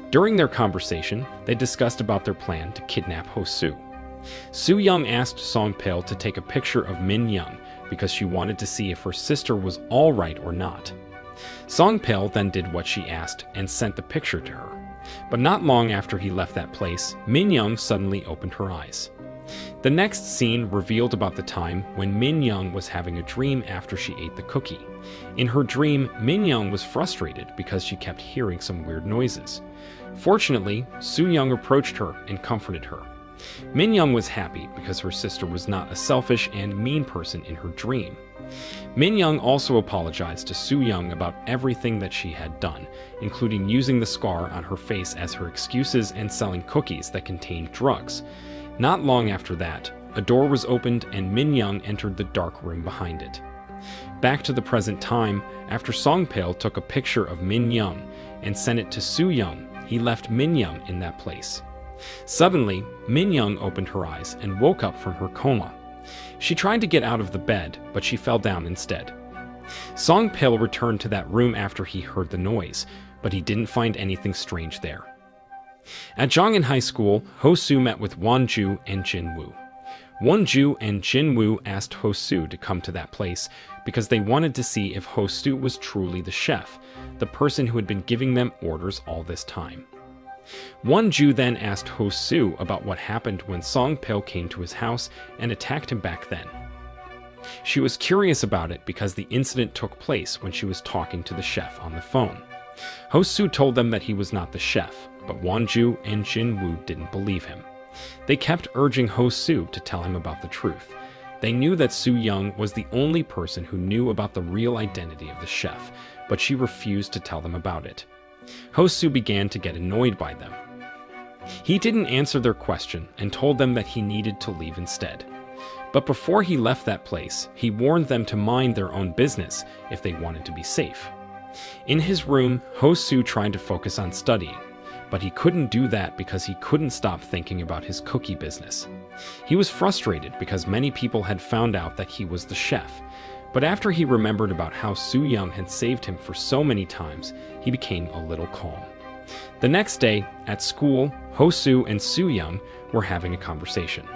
During their conversation, they discussed about their plan to kidnap Ho Soo. Soo Young asked Song Pil to take a picture of Min Young because she wanted to see if her sister was all right or not. Song Pil then did what she asked and sent the picture to her. But not long after he left that place, Min Young suddenly opened her eyes. The next scene revealed about the time when Min Young was having a dream after she ate the cookie. In her dream, Min Young was frustrated because she kept hearing some weird noises. Fortunately, Soo Young approached her and comforted her. Min Young was happy because her sister was not a selfish and mean person in her dream. Min Young also apologized to Soo Young about everything that she had done, including using the scar on her face as her excuses and selling cookies that contained drugs. Not long after that, a door was opened and Min Young entered the dark room behind it. Back to the present time, after Song Pil took a picture of Min Young and sent it to Soo Young, he left Min Young in that place. Suddenly, Min Young opened her eyes and woke up from her coma. She tried to get out of the bed, but she fell down instead. Song Pil returned to that room after he heard the noise, but he didn't find anything strange there. At Jongin High School, Ho Soo met with Won Ju and Jin Woo. Won Ju and Jin Woo asked Ho Soo to come to that place because they wanted to see if Ho Soo was truly the chef, the person who had been giving them orders all this time. Won Ju then asked Ho Soo about what happened when Song Pil came to his house and attacked him back then. She was curious about it because the incident took place when she was talking to the chef on the phone. Ho Soo told them that he was not the chef, but Won Ju and Jin Woo didn't believe him. They kept urging Ho Soo to tell him about the truth. They knew that Soo Young was the only person who knew about the real identity of the chef, but she refused to tell them about it. Ho Soo began to get annoyed by them. He didn't answer their question and told them that he needed to leave instead. But before he left that place, he warned them to mind their own business if they wanted to be safe. In his room, Ho Soo tried to focus on studying, but he couldn't do that because he couldn't stop thinking about his cookie business. He was frustrated because many people had found out that he was the chef, but after he remembered about how Soo Young had saved him for so many times, he became a little calm. The next day, at school, Ho Soo and Soo Young were having a conversation.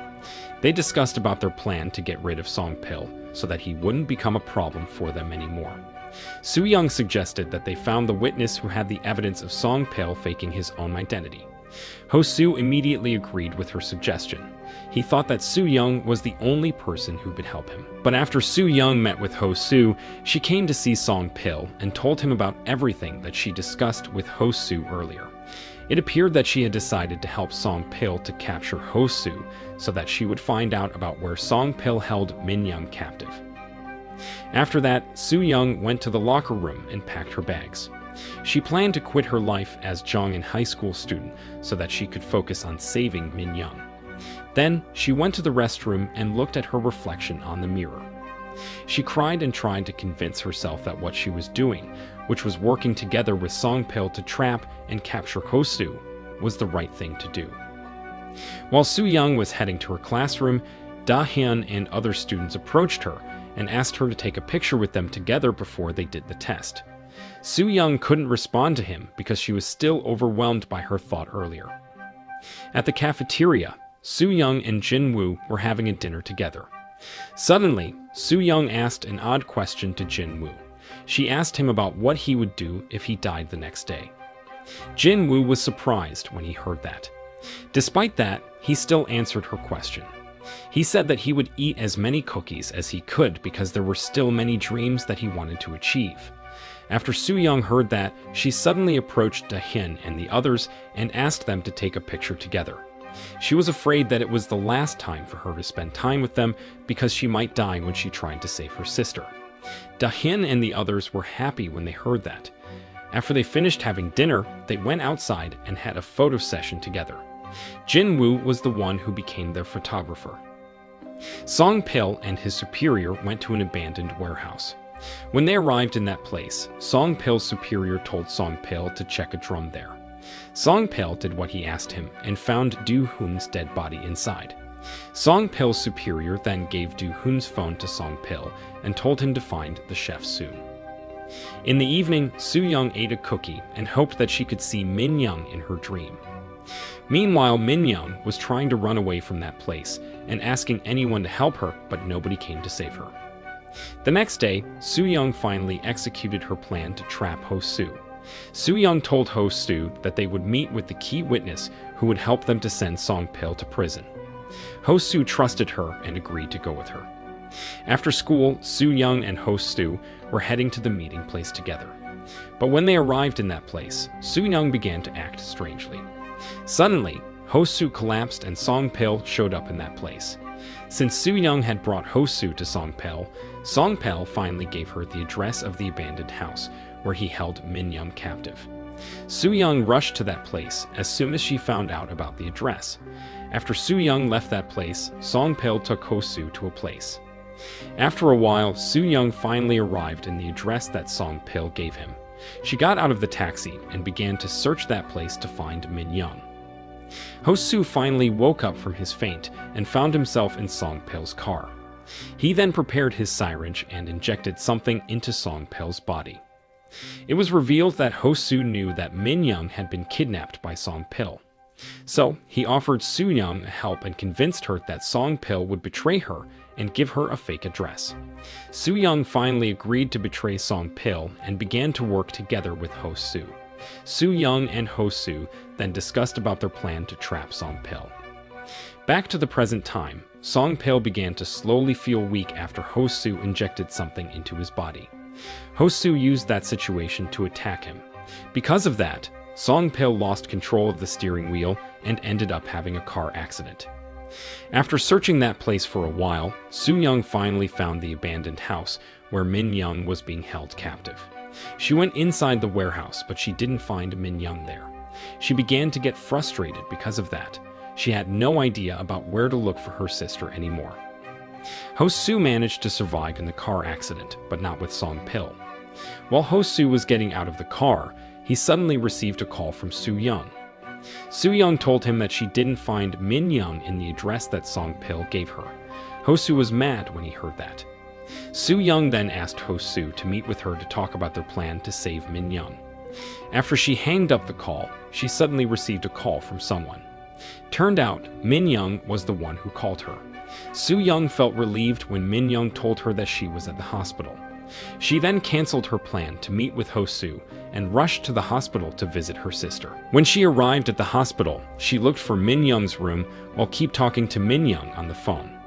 They discussed about their plan to get rid of Song Pil so that he wouldn't become a problem for them anymore. Soo Young suggested that they found the witness who had the evidence of Song Pil faking his own identity. Ho Soo immediately agreed with her suggestion. He thought that Soo Young was the only person who could help him. But after Soo Young met with Ho Soo, she came to see Song Pil and told him about everything that she discussed with Ho Soo earlier. It appeared that she had decided to help Song Pil to capture Ho Soo so that she would find out about where Song Pil held Min Young captive. After that, Soo Young went to the locker room and packed her bags. She planned to quit her life as Jongin High School student so that she could focus on saving Min Young. Then, she went to the restroom and looked at her reflection on the mirror. She cried and tried to convince herself that what she was doing, which was working together with Song Pil to trap and capture Ho Soo, was the right thing to do. While Soo Young was heading to her classroom, Da Hyun and other students approached her and asked her to take a picture with them together before they did the test. Soo Young couldn't respond to him because she was still overwhelmed by her thought earlier. At the cafeteria, Soo Young and Jin Woo were having a dinner together. Suddenly, Soo Young asked an odd question to Jin Woo. She asked him about what he would do if he died the next day. Jin Woo was surprised when he heard that. Despite that, he still answered her question. He said that he would eat as many cookies as he could because there were still many dreams that he wanted to achieve. After Soo Young heard that, she suddenly approached Da Hyun and the others and asked them to take a picture together. She was afraid that it was the last time for her to spend time with them because she might die when she tried to save her sister. Da Hyun and the others were happy when they heard that. After they finished having dinner, they went outside and had a photo session together. Jin Woo was the one who became their photographer. Song Pil and his superior went to an abandoned warehouse. When they arrived in that place, Song Pil's superior told Song Pil to check a drum there. Song Pil did what he asked him and found Du Hun's dead body inside. Song Pil's superior then gave Du Hun's phone to Song Pil and told him to find the chef soon. In the evening, Su Young ate a cookie and hoped that she could see Min Young in her dream. Meanwhile, Min Young was trying to run away from that place and asking anyone to help her, but nobody came to save her. The next day, Su Young finally executed her plan to trap Ho Su. Su Young told Ho Su that they would meet with the key witness who would help them to send Song Pil to prison. Ho Su trusted her and agreed to go with her. After school, Su Young and Ho Su were heading to the meeting place together. But when they arrived in that place, Su Young began to act strangely. Suddenly, Ho Su collapsed and Song Pil showed up in that place. Since Su Young had brought Ho Su to Song Pil finally gave her the address of the abandoned house where he held Min Young captive. Su Young rushed to that place as soon as she found out about the address. After Su Young left that place, Song Pil took Ho Su to a place. After a while, Su Young finally arrived in the address that Song Pil gave him. She got out of the taxi and began to search that place to find Min Young. Ho Su finally woke up from his faint and found himself in Song Pil's car. He then prepared his syringe and injected something into Song Pil's body. It was revealed that Ho Su knew that Min Young had been kidnapped by Song Pil. So he offered Su Young help and convinced her that Song Pil would betray her and give her a fake address. Su Young finally agreed to betray Song Pil and began to work together with Ho Su. Su Young and Ho Su then discussed about their plan to trap Song Pil. Back to the present time, Song Pil began to slowly feel weak after Ho Su injected something into his body. Ho Su used that situation to attack him. Because of that, Song Pil lost control of the steering wheel and ended up having a car accident. After searching that place for a while, Su Young finally found the abandoned house where Min Young was being held captive. She went inside the warehouse, but she didn't find Min Young there. She began to get frustrated because of that. She had no idea about where to look for her sister anymore. Ho Su managed to survive in the car accident, but not with Song Pil. While Ho Su was getting out of the car, he suddenly received a call from Su Young. Su Young told him that she didn't find Min Young in the address that Song Pil gave her. Ho Su was mad when he heard that. Su Young then asked Ho Su to meet with her to talk about their plan to save Min Young. After she hanged up the call, she suddenly received a call from someone. Turned out, Min Young was the one who called her. Su Young felt relieved when Min Young told her that she was at the hospital. She then canceled her plan to meet with Ho Su and rushed to the hospital to visit her sister. When she arrived at the hospital, she looked for Min Young's room while keep talking to Min Young on the phone.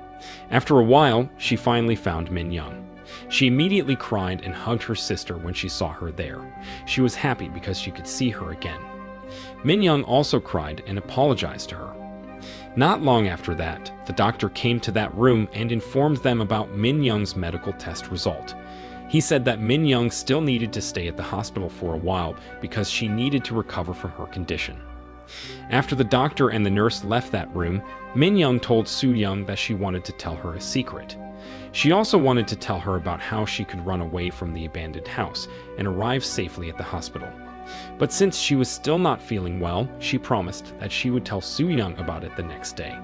After a while, she finally found Min Young. She immediately cried and hugged her sister when she saw her there. She was happy because she could see her again. Min Young also cried and apologized to her. Not long after that, the doctor came to that room and informed them about Min Young's medical test result. He said that Min Young still needed to stay at the hospital for a while because she needed to recover from her condition. After the doctor and the nurse left that room, Min Young told Su Young that she wanted to tell her a secret. She also wanted to tell her about how she could run away from the abandoned house and arrive safely at the hospital. But since she was still not feeling well, she promised that she would tell Su Young about it the next day.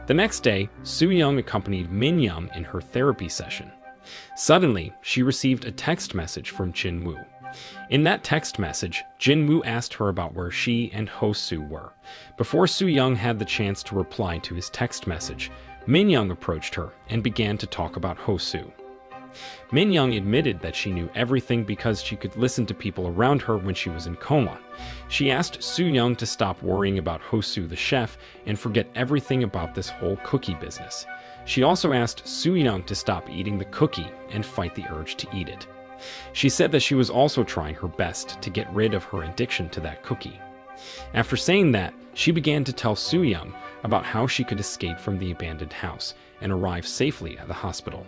The next day, Su Young accompanied Min Young in her therapy session. Suddenly, she received a text message from Jin Woo. In that text message, Jin Woo asked her about where she and Ho Su were. Before Su Young had the chance to reply to his text message, Min Young approached her and began to talk about Ho Su. Min Young admitted that she knew everything because she could listen to people around her when she was in coma. She asked Su Young to stop worrying about Ho Su the chef and forget everything about this whole cookie business. She also asked Su Young to stop eating the cookie and fight the urge to eat it. She said that she was also trying her best to get rid of her addiction to that cookie. After saying that, she began to tell Su Young about how she could escape from the abandoned house and arrive safely at the hospital.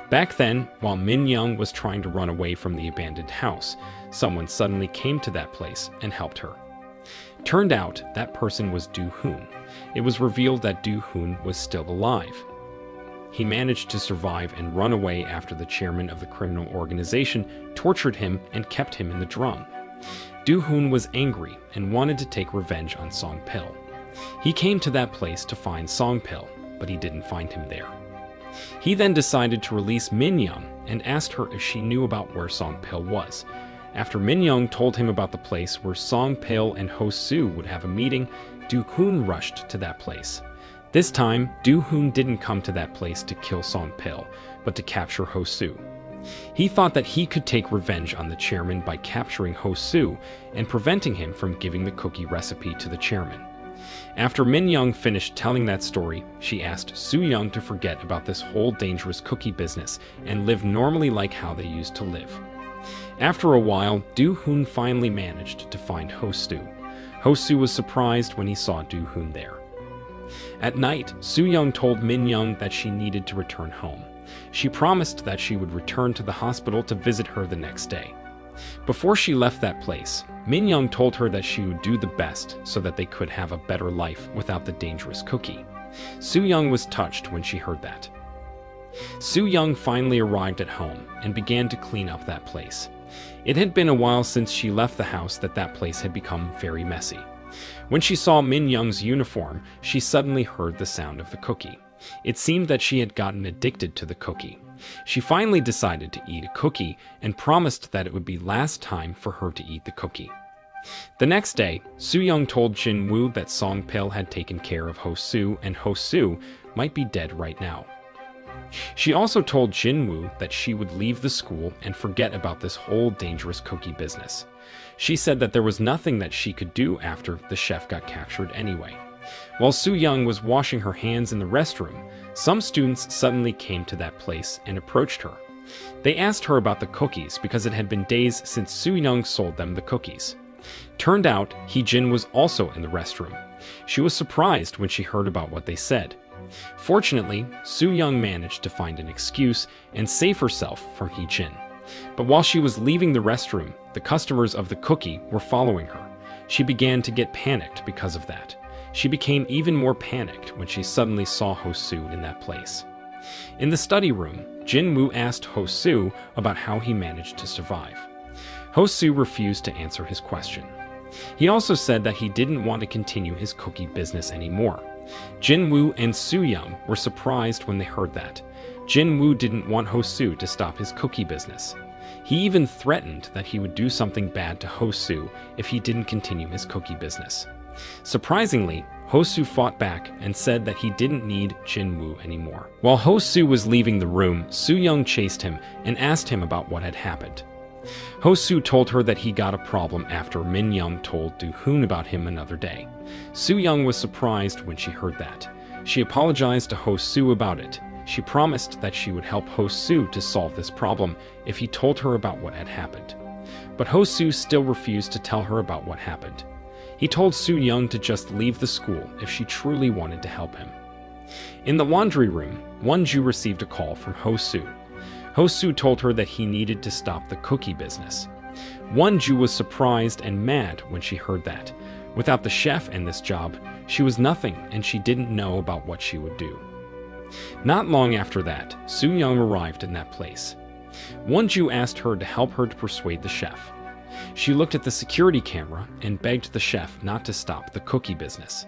Back then, while Min Young was trying to run away from the abandoned house, someone suddenly came to that place and helped her. Turned out, that person was Du Hun. It was revealed that Du Hun was still alive. he managed to survive and run away after the chairman of the criminal organization tortured him and kept him in the drum. Do-hoon was angry and wanted to take revenge on Song-pil. He came to that place to find Song-pil, but he didn't find him there. He then decided to release Min-young and asked her if she knew about where Song-pil was. After Min-young told him about the place where Song-pil and Ho-soo would have a meeting, Do-hoon rushed to that place. This time, Do-hoon didn't come to that place to kill Song-pil, but to capture Ho-soo. He thought that he could take revenge on the chairman by capturing Ho-soo and preventing him from giving the cookie recipe to the chairman. After Min-young finished telling that story, she asked Soo-young to forget about this whole dangerous cookie business and live normally like how they used to live. After a while, Do-hoon finally managed to find Ho-soo. Ho-soo was surprised when he saw Do-hoon there. At night, Soo-young told Min-young that she needed to return home. She promised that she would return to the hospital to visit her the next day. Before she left that place, Min-young told her that she would do the best so that they could have a better life without the dangerous cookie. Soo-young was touched when she heard that. Soo-young finally arrived at home and began to clean up that place. It had been a while since she left the house that place had become very messy. When she saw Min-young's uniform, she suddenly heard the sound of the cookie. It seemed that she had gotten addicted to the cookie. She finally decided to eat a cookie and promised that it would be last time for her to eat the cookie. The next day, Soo-young told Jin-woo that Song-pil had taken care of Ho-soo and Ho-soo might be dead right now. She also told Jin-woo that she would leave the school and forget about this whole dangerous cookie business. She said that there was nothing that she could do after the chef got captured anyway. While Soo-young was washing her hands in the restroom, some students suddenly came to that place and approached her. They asked her about the cookies because it had been days since Soo-young sold them the cookies. Turned out, Hee-jin was also in the restroom. She was surprised when she heard about what they said. Fortunately, Soo-young managed to find an excuse and save herself from Hee-jin. But while she was leaving the restroom, the customers of the cookie were following her. She began to get panicked because of that. She became even more panicked when she suddenly saw Ho-soo in that place. In the study room, Jin-woo asked Ho-soo about how he managed to survive. Ho-soo refused to answer his question. He also said that he didn't want to continue his cookie business anymore. Jin-woo and Soo-young were surprised when they heard that. Jin-woo didn't want Ho-soo to stop his cookie business. He even threatened that he would do something bad to Ho-soo if he didn't continue his cookie business. Surprisingly, Ho-soo fought back and said that he didn't need Jin-woo anymore. While Ho-soo was leaving the room, Soo-young chased him and asked him about what had happened. Ho-soo told her that he got a problem after Min-young told Do-hoon about him another day. Soo-young was surprised when she heard that. She apologized to Ho-soo about it. She promised that she would help Ho-soo to solve this problem if he told her about what had happened. But Ho-soo still refused to tell her about what happened. He told Soo-young to just leave the school if she truly wanted to help him. In the laundry room, Won-ju received a call from Ho-soo. Ho-soo told her that he needed to stop the cookie business. Won-ju was surprised and mad when she heard that. Without the chef and this job, she was nothing and she didn't know about what she would do. Not long after that, Soo-young arrived in that place. Won-ju asked her to help her to persuade the chef. She looked at the security camera and begged the chef not to stop the cookie business.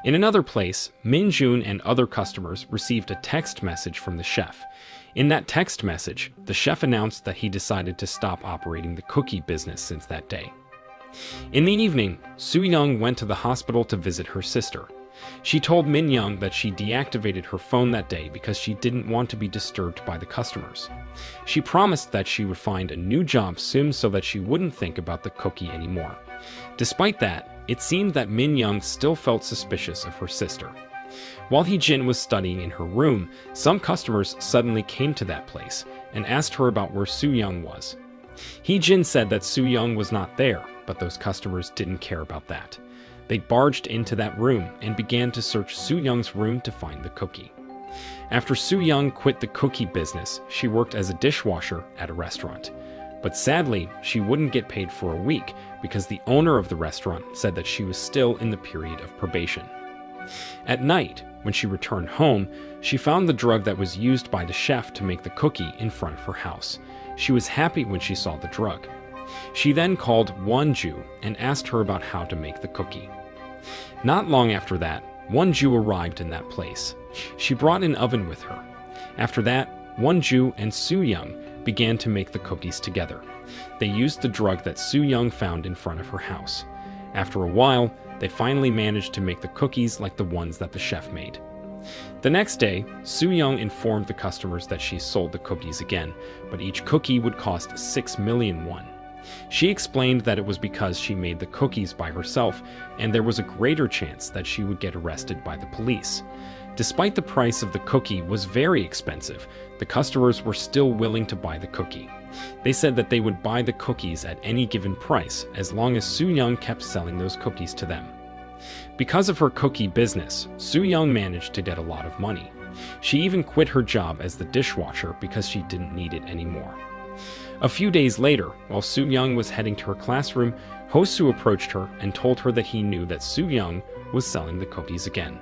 In another place, Min-jun and other customers received a text message from the chef. In that text message, the chef announced that he decided to stop operating the cookie business since that day. In the evening, Soo-young went to the hospital to visit her sister. She told Min-young that she deactivated her phone that day because she didn't want to be disturbed by the customers. She promised that she would find a new job soon so that she wouldn't think about the cookie anymore. Despite that, it seemed that Min-young still felt suspicious of her sister. While Hee-jin was studying in her room, some customers suddenly came to that place and asked her about where Soo-young was. Hee-jin said that Soo-young was not there, but those customers didn't care about that. They barged into that room and began to search Soo-young's room to find the cookie. After Soo-young quit the cookie business, she worked as a dishwasher at a restaurant. But sadly, she wouldn't get paid for a week because the owner of the restaurant said that she was still in the period of probation. At night, When she returned home, she found the drug that was used by the chef to make the cookie in front of her house. She was happy when she saw the drug. She then called Wonju and asked her about how to make the cookie. Not long after that, Wonju arrived in that place. She brought an oven with her. After that, Wonju and Soo-young began to make the cookies together. They used the drug that Soo-young found in front of her house. After a while, they finally managed to make the cookies like the ones that the chef made. The next day, Soo-young informed the customers that she sold the cookies again, but each cookie would cost 6 million won. She explained that it was because she made the cookies by herself, and there was a greater chance that she would get arrested by the police. Despite the price of the cookie was very expensive, the customers were still willing to buy the cookie. They said that they would buy the cookies at any given price as long as Soo-young kept selling those cookies to them. Because of her cookie business, Soo-young managed to get a lot of money. She even quit her job as the dishwasher because she didn't need it anymore. A few days later, while Soo-young was heading to her classroom, Ho-soo approached her and told her that he knew that Soo-young was selling the cookies again.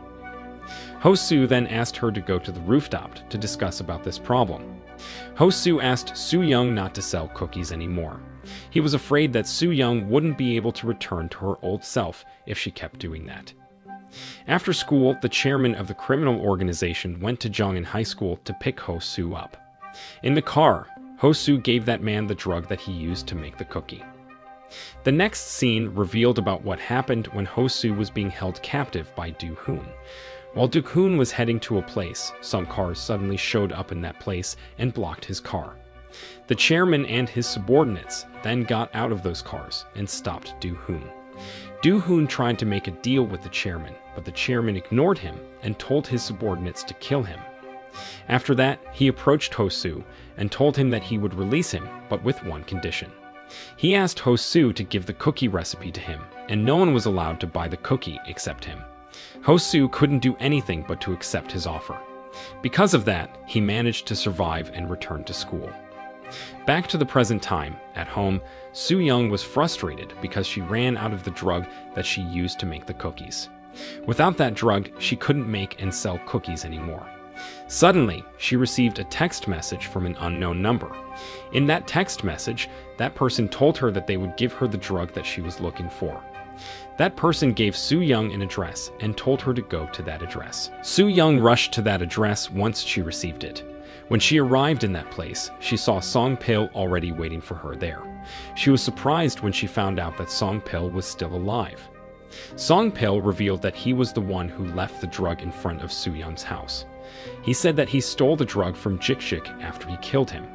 Ho-soo then asked her to go to the rooftop to discuss about this problem. Ho-soo asked Soo-young not to sell cookies anymore. He was afraid that Soo-young wouldn't be able to return to her old self if she kept doing that. After school, the chairman of the criminal organization went to Jongin High School to pick Ho-soo up. In the car, Ho-soo gave that man the drug that he used to make the cookie. The next scene revealed about what happened when Ho-soo was being held captive by Do-hoon. While Do-hoon was heading to a place, some cars suddenly showed up in that place and blocked his car. The chairman and his subordinates then got out of those cars and stopped Do-hoon. Do-hoon tried to make a deal with the chairman, but the chairman ignored him and told his subordinates to kill him. After that, he approached Ho-soo and told him that he would release him, but with one condition. He asked Ho-soo to give the cookie recipe to him, and no one was allowed to buy the cookie except him. Ho-soo couldn't do anything but to accept his offer. Because of that, he managed to survive and return to school. Back to the present time, at home, Soo-young was frustrated because she ran out of the drug that she used to make the cookies. Without that drug, she couldn't make and sell cookies anymore. Suddenly, she received a text message from an unknown number. In that text message, that person told her that they would give her the drug that she was looking for. That person gave Soo-young an address and told her to go to that address. Soo-young rushed to that address once she received it. When she arrived in that place, she saw Song-pil already waiting for her there. She was surprised when she found out that Song-pil was still alive. Song-pil revealed that he was the one who left the drug in front of Soo-young's house. He said that he stole the drug from Jik-jik after he killed him.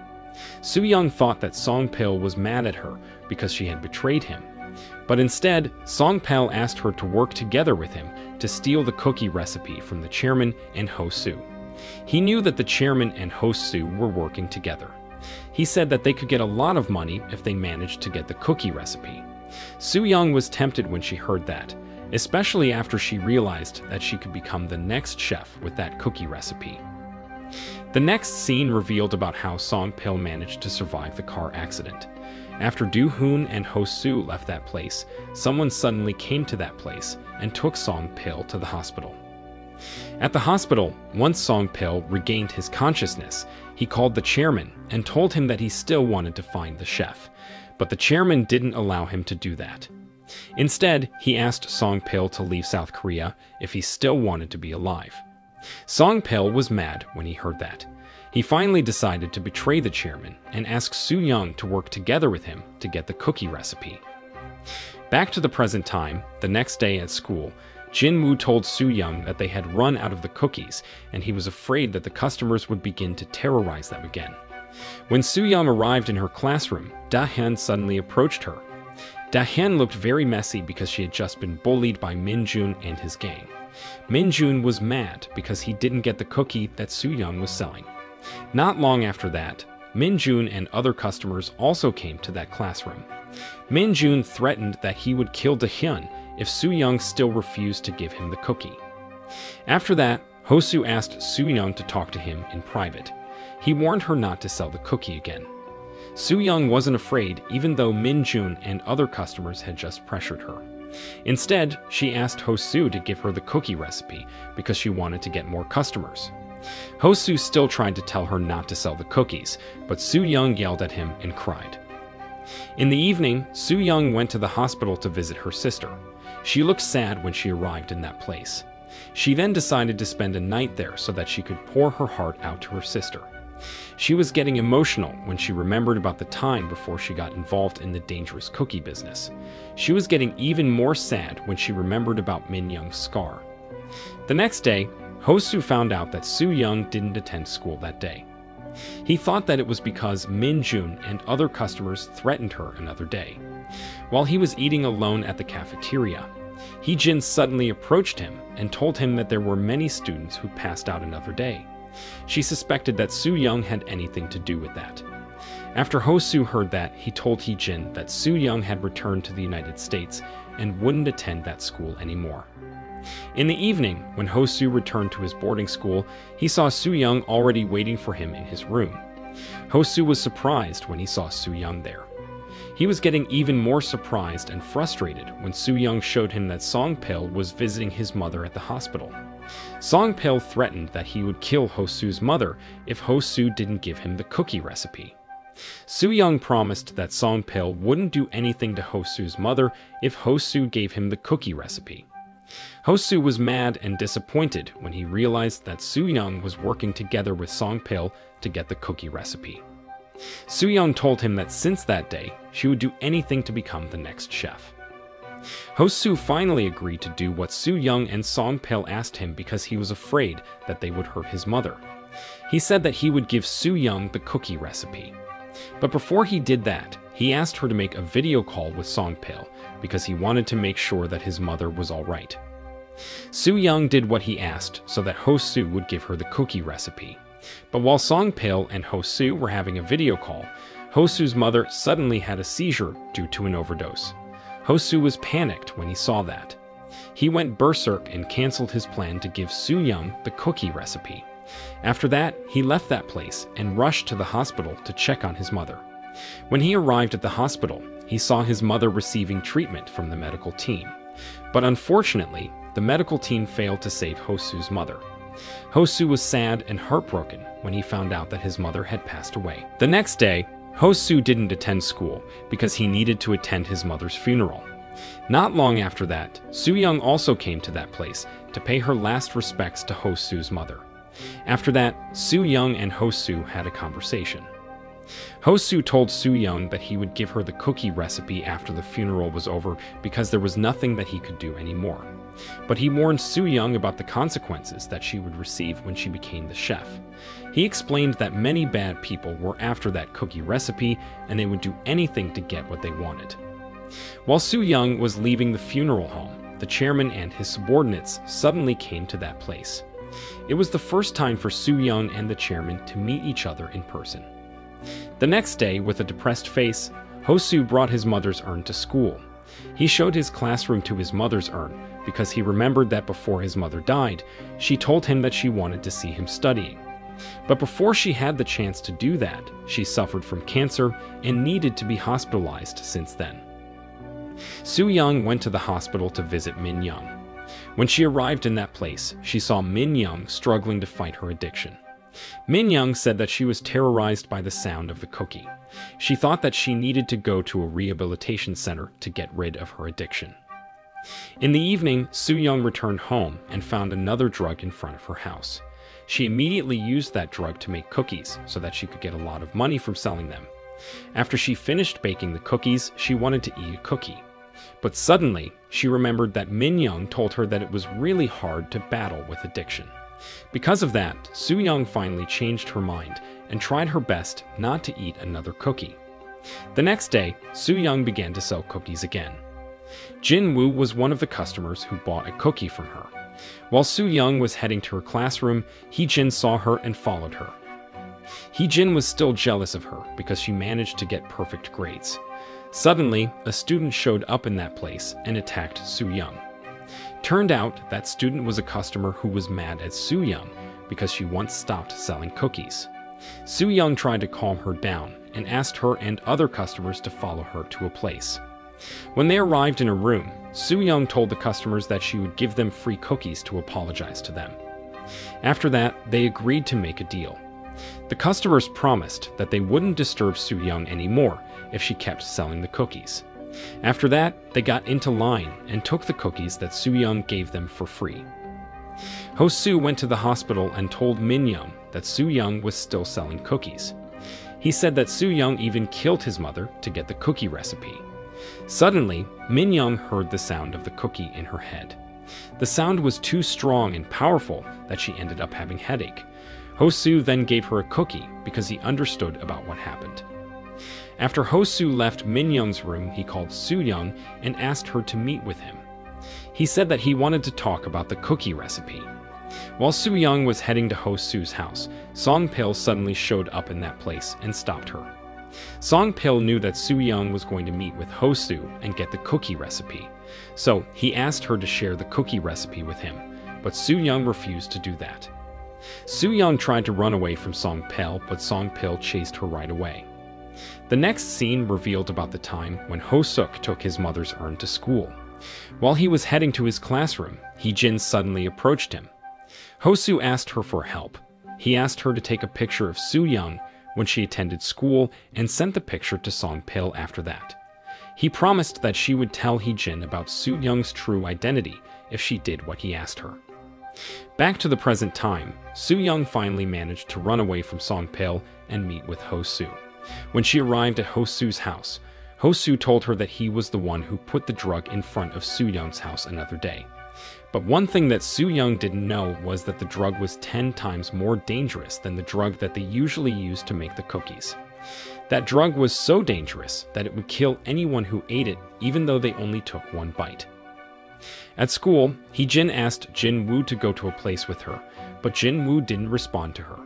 Soo-young thought that Song-pil was mad at her because she had betrayed him. But instead, Song-pil asked her to work together with him to steal the cookie recipe from the chairman and Ho-soo. He knew that the chairman and Ho-soo were working together. He said that they could get a lot of money if they managed to get the cookie recipe. Soo-young was tempted when she heard that, especially after she realized that she could become the next chef with that cookie recipe. The next scene revealed about how Song-pil managed to survive the car accident. After Do-hoon and Ho-soo left that place, someone suddenly came to that place and took Song-pil to the hospital. At the hospital, once Song-pil regained his consciousness, he called the chairman and told him that he still wanted to find the chef, but the chairman didn't allow him to do that. Instead, he asked Song-pil to leave South Korea if he still wanted to be alive. Song-pil was mad when he heard that. He finally decided to betray the chairman and ask Soo-young to work together with him to get the cookie recipe. Back to the present time, the next day at school, Jin-woo told Soo-young that they had run out of the cookies, and he was afraid that the customers would begin to terrorize them again. When Soo-young arrived in her classroom, Da-hyun suddenly approached her. Da-hyun looked very messy because she had just been bullied by Min-jun and his gang. Min-jun was mad because he didn't get the cookie that Soo-young was selling. Not long after that, Min-jun and other customers also came to that classroom. Min-jun threatened that he would kill Da-hyun if Soo-young still refused to give him the cookie. After that, Ho-soo asked Soo-young to talk to him in private. He warned her not to sell the cookie again. Soo-young wasn't afraid even though Min-jun and other customers had just pressured her. Instead, she asked Ho-soo to give her the cookie recipe because she wanted to get more customers. Ho-soo still tried to tell her not to sell the cookies, but Soo-young yelled at him and cried. In the evening, Soo-young went to the hospital to visit her sister. She looked sad when she arrived in that place. She then decided to spend a night there so that she could pour her heart out to her sister. She was getting emotional when she remembered about the time before she got involved in the dangerous cookie business. She was getting even more sad when she remembered about Min-young's scar. The next day, Ho-soo found out that Soo-young didn't attend school that day. He thought that it was because Min-jun and other customers threatened her another day. While he was eating alone at the cafeteria, Hee-jin suddenly approached him and told him that there were many students who passed out another day. She suspected that Soo-young had anything to do with that. After Ho-soo heard that, he told Hee-jin that Soo-young had returned to the United States and wouldn't attend that school anymore. In the evening, when Ho-soo returned to his boarding school, he saw Soo-young already waiting for him in his room. Ho-soo was surprised when he saw Soo-young there. He was getting even more surprised and frustrated when Soo-young showed him that Song-pil was visiting his mother at the hospital. Song-pil threatened that he would kill Ho-soo's mother if Ho-soo didn't give him the cookie recipe. Soo-young promised that Song-pil wouldn't do anything to Ho-soo's mother if Ho-soo gave him the cookie recipe. Ho-soo was mad and disappointed when he realized that Soo-young was working together with Song-pil to get the cookie recipe. Soo-young told him that since that day, she would do anything to become the next chef. Ho-soo finally agreed to do what Soo-young and Song-pil asked him because he was afraid that they would hurt his mother. He said that he would give Soo-young the cookie recipe. But before he did that, he asked her to make a video call with Song-pil because he wanted to make sure that his mother was all right. Soo-young did what he asked so that Ho-soo would give her the cookie recipe. But while Song-pil and Ho-soo were having a video call, Ho-soo's mother suddenly had a seizure due to an overdose. Ho-soo was panicked when he saw that. He went berserk and canceled his plan to give Soo-young the cookie recipe. After that, he left that place and rushed to the hospital to check on his mother. When he arrived at the hospital, he saw his mother receiving treatment from the medical team. But unfortunately, the medical team failed to save Ho-soo's mother. Ho-soo was sad and heartbroken when he found out that his mother had passed away. The next day, Ho-soo didn't attend school because he needed to attend his mother's funeral. Not long after that, Soo-young also came to that place to pay her last respects to Ho-soo's mother. After that, Soo-young and Ho-soo had a conversation. Ho-soo told Soo-young that he would give her the cookie recipe after the funeral was over because there was nothing that he could do anymore. But he warned Soo-young about the consequences that she would receive when she became the chef. He explained that many bad people were after that cookie recipe and they would do anything to get what they wanted. While Soo-young was leaving the funeral home, the chairman and his subordinates suddenly came to that place. It was the first time for Soo-young and the chairman to meet each other in person. The next day, with a depressed face, Ho-soo brought his mother's urn to school. He showed his classroom to his mother's urn because he remembered that before his mother died, she told him that she wanted to see him studying. But before she had the chance to do that, she suffered from cancer and needed to be hospitalized since then. Soo-young went to the hospital to visit Min-young. When she arrived in that place, she saw Min-young struggling to fight her addiction. Min-young said that she was terrorized by the sound of the cookie. She thought that she needed to go to a rehabilitation center to get rid of her addiction. In the evening, Soo-young returned home and found another drug in front of her house. She immediately used that drug to make cookies so that she could get a lot of money from selling them. After she finished baking the cookies, she wanted to eat a cookie. But suddenly, she remembered that Min-young told her that it was really hard to battle with addiction. Because of that, Soo-young finally changed her mind and tried her best not to eat another cookie. The next day, Soo-young began to sell cookies again. Jin-woo was one of the customers who bought a cookie from her. While Soo-young was heading to her classroom, Hee-jin saw her and followed her. Hee-jin was still jealous of her because she managed to get perfect grades. Suddenly, a student showed up in that place and attacked Soo-young. Turned out, that student was a customer who was mad at Soo-young because she once stopped selling cookies. Soo-young tried to calm her down and asked her and other customers to follow her to a place. When they arrived in a room, Soo-young told the customers that she would give them free cookies to apologize to them. After that, they agreed to make a deal. The customers promised that they wouldn't disturb Soo-young anymore if she kept selling the cookies. After that, they got into line and took the cookies that Soo-young gave them for free. Ho-soo went to the hospital and told Min-young that Soo-young was still selling cookies. He said that Soo-young even killed his mother to get the cookie recipe. Suddenly, Min-young heard the sound of the cookie in her head. The sound was too strong and powerful that she ended up having headache. Ho-soo then gave her a cookie because he understood about what happened. After Ho-soo left Min-young's room, he called Soo-young and asked her to meet with him. He said that he wanted to talk about the cookie recipe. While Soo-young was heading to Ho-soo's house, Song-pil suddenly showed up in that place and stopped her. Song-pil knew that Soo-young was going to meet with Ho-soo and get the cookie recipe, so he asked her to share the cookie recipe with him, but Soo-young refused to do that. Soo-young tried to run away from Song-pil, but Song-pil chased her right away. The next scene revealed about the time when Ho-suk took his mother's urn to school. While he was heading to his classroom, Hee-jin suddenly approached him. Ho-soo asked her for help. He asked her to take a picture of Soo-young when she attended school and sent the picture to Song-pil after that. He promised that she would tell Hee-jin about Soo-young's true identity if she did what he asked her. Back to the present time, Soo-young finally managed to run away from Song-pil and meet with Ho-soo. When she arrived at Ho-soo's house, Ho-soo told her that he was the one who put the drug in front of Soo-young's house another day. But one thing that Soo-young didn't know was that the drug was 10 times more dangerous than the drug that they usually use to make the cookies. That drug was so dangerous that it would kill anyone who ate it, even though they only took one bite. At school, Hee-jin asked Jin-woo to go to a place with her, but Jin-woo didn't respond to her.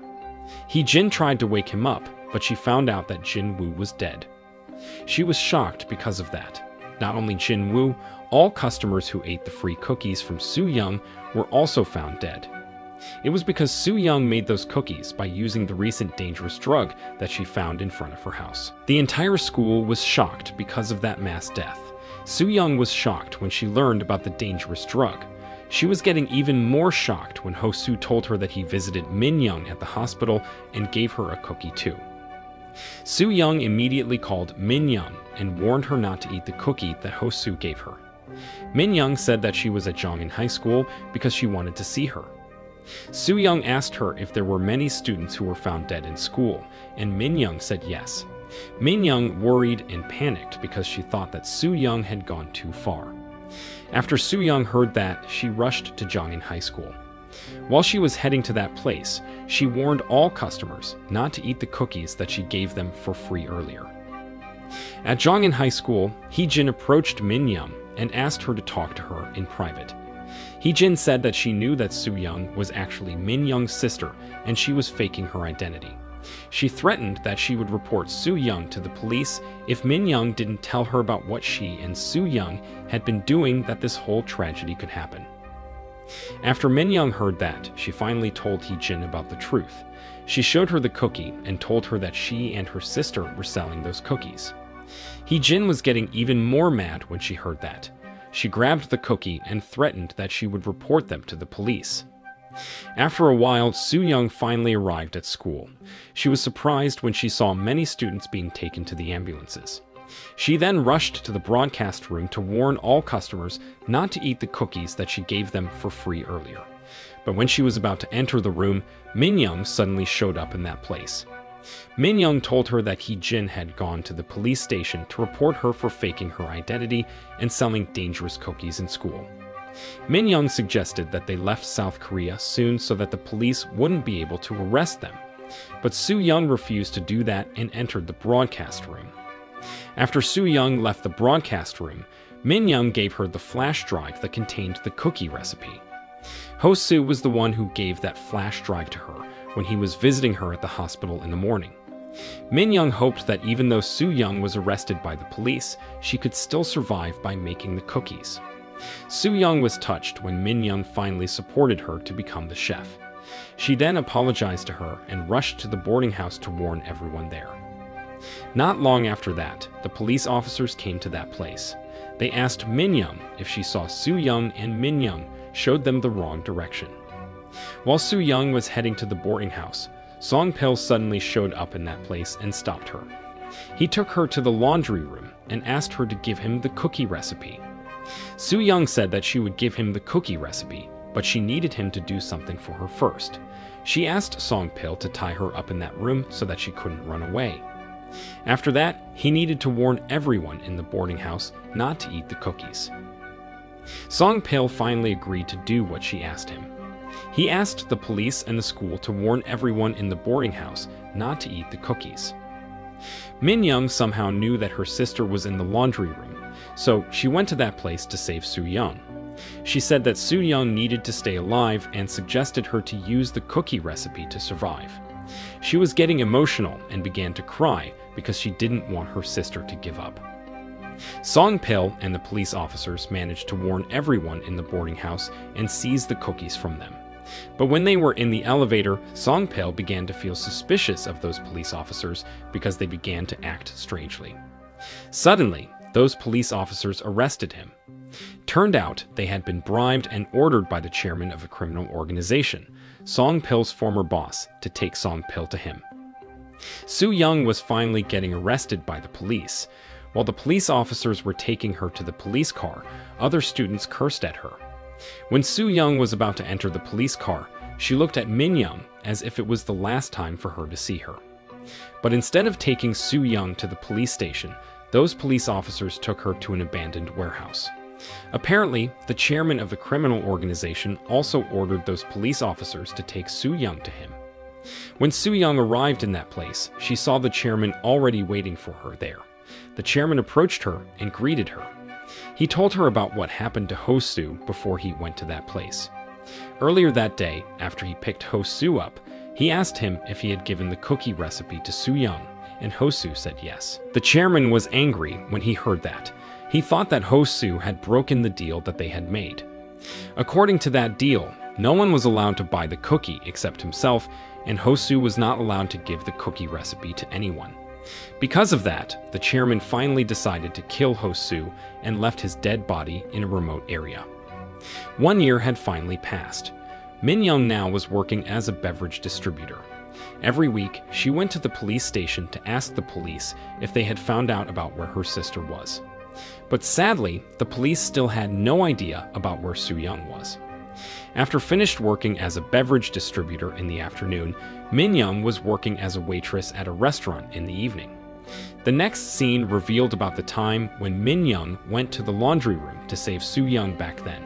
Hee-jin tried to wake him up, but she found out that Jin-woo was dead. She was shocked because of that. Not only Jin-woo, all customers who ate the free cookies from Soo-young were also found dead. It was because Soo-young made those cookies by using the recent dangerous drug that she found in front of her house. The entire school was shocked because of that mass death. Soo-young was shocked when she learned about the dangerous drug. She was getting even more shocked when Ho-soo told her that he visited Min-young at the hospital and gave her a cookie too. Soo-young immediately called Min-young and warned her not to eat the cookie that Ho-soo gave her. Min-young said that she was at Jongin High School because she wanted to see her. Soo-young asked her if there were many students who were found dead in school, and Min-young said yes. Min-young worried and panicked because she thought that Soo-young had gone too far. After Soo-young heard that, she rushed to Jongin High School. While she was heading to that place, she warned all customers not to eat the cookies that she gave them for free earlier. At Jongin High School, Hee-jin approached Min-young and asked her to talk to her in private. Hee-jin said that she knew that Soo-young was actually Min-young's sister and she was faking her identity. She threatened that she would report Soo-young to the police if Min-young didn't tell her about what she and Soo-young had been doing that this whole tragedy could happen. After Min-young heard that, she finally told Hee-jin about the truth. She showed her the cookie and told her that she and her sister were selling those cookies. Hee-jin was getting even more mad when she heard that. She grabbed the cookie and threatened that she would report them to the police. After a while, Soo-young finally arrived at school. She was surprised when she saw many students being taken to the ambulances. She then rushed to the broadcast room to warn all customers not to eat the cookies that she gave them for free earlier. But when she was about to enter the room, Min-young suddenly showed up in that place. Min-young told her that Hee-jin had gone to the police station to report her for faking her identity and selling dangerous cookies in school. Min-young suggested that they left South Korea soon so that the police wouldn't be able to arrest them. But Soo-young refused to do that and entered the broadcast room. After Soo-young left the broadcast room, Min-young gave her the flash drive that contained the cookie recipe. Ho-soo was the one who gave that flash drive to her when he was visiting her at the hospital in the morning. Min-young hoped that even though Soo-young was arrested by the police, she could still survive by making the cookies. Soo-young was touched when Min-young finally supported her to become the chef. She then apologized to her and rushed to the boarding house to warn everyone there. Not long after that, the police officers came to that place. They asked Min Young if she saw Soo Young, and Min Young showed them the wrong direction. While Soo Young was heading to the boarding house, Song Pil suddenly showed up in that place and stopped her. He took her to the laundry room and asked her to give him the cookie recipe. Soo Young said that she would give him the cookie recipe, but she needed him to do something for her first. She asked Song Pil to tie her up in that room so that she couldn't run away. After that, he needed to warn everyone in the boarding house not to eat the cookies. Song Pil finally agreed to do what she asked him. He asked the police and the school to warn everyone in the boarding house not to eat the cookies. Min Young somehow knew that her sister was in the laundry room, so she went to that place to save Soo Young. She said that Soo Young needed to stay alive and suggested her to use the cookie recipe to survive. She was getting emotional and began to cry because she didn't want her sister to give up. Song Pil and the police officers managed to warn everyone in the boarding house and seize the cookies from them. But when they were in the elevator, Song Pil began to feel suspicious of those police officers because they began to act strangely. Suddenly, those police officers arrested him. Turned out they had been bribed and ordered by the chairman of a criminal organization, Song Pil's former boss, to take Song Pil to him. Soo Young was finally getting arrested by the police. While the police officers were taking her to the police car, other students cursed at her. When Soo Young was about to enter the police car, she looked at Min Young as if it was the last time for her to see her. But instead of taking Soo Young to the police station, those police officers took her to an abandoned warehouse. Apparently, the chairman of the criminal organization also ordered those police officers to take Soo Young to him. When Soo Young arrived in that place, she saw the chairman already waiting for her there. The chairman approached her and greeted her. He told her about what happened to Ho-soo before he went to that place. Earlier that day, after he picked Ho-soo up, he asked him if he had given the cookie recipe to Soo Young, and Ho-soo said yes. The chairman was angry when he heard that. He thought that Ho-soo had broken the deal that they had made. According to that deal, no one was allowed to buy the cookie except himself, and Ho-soo was not allowed to give the cookie recipe to anyone. Because of that, the chairman finally decided to kill Ho-soo and left his dead body in a remote area. 1 year had finally passed. Min Young now was working as a beverage distributor. Every week, she went to the police station to ask the police if they had found out about where her sister was. But sadly, the police still had no idea about where Soo Young was. After finished working as a beverage distributor in the afternoon, Min Young was working as a waitress at a restaurant in the evening. The next scene revealed about the time when Min Young went to the laundry room to save Soo Young back then.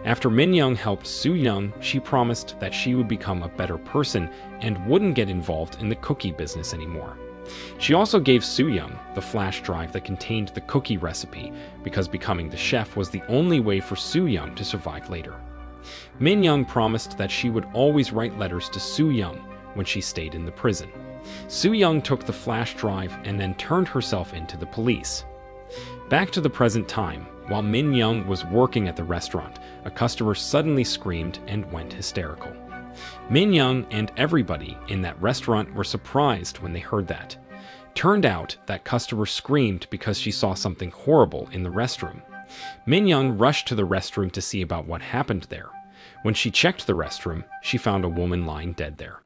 After Min Young helped Soo Young, she promised that she would become a better person and wouldn't get involved in the cookie business anymore. She also gave Soo Young the flash drive that contained the cookie recipe because becoming the chef was the only way for Soo Young to survive later. Min Young promised that she would always write letters to Soo Young when she stayed in the prison. Soo Young took the flash drive and then turned herself into the police. Back to the present time, while Min Young was working at the restaurant, a customer suddenly screamed and went hysterical. Min Young and everybody in that restaurant were surprised when they heard that. Turned out that customer screamed because she saw something horrible in the restroom. Min Young rushed to the restroom to see about what happened there. When she checked the restroom, she found a woman lying dead there.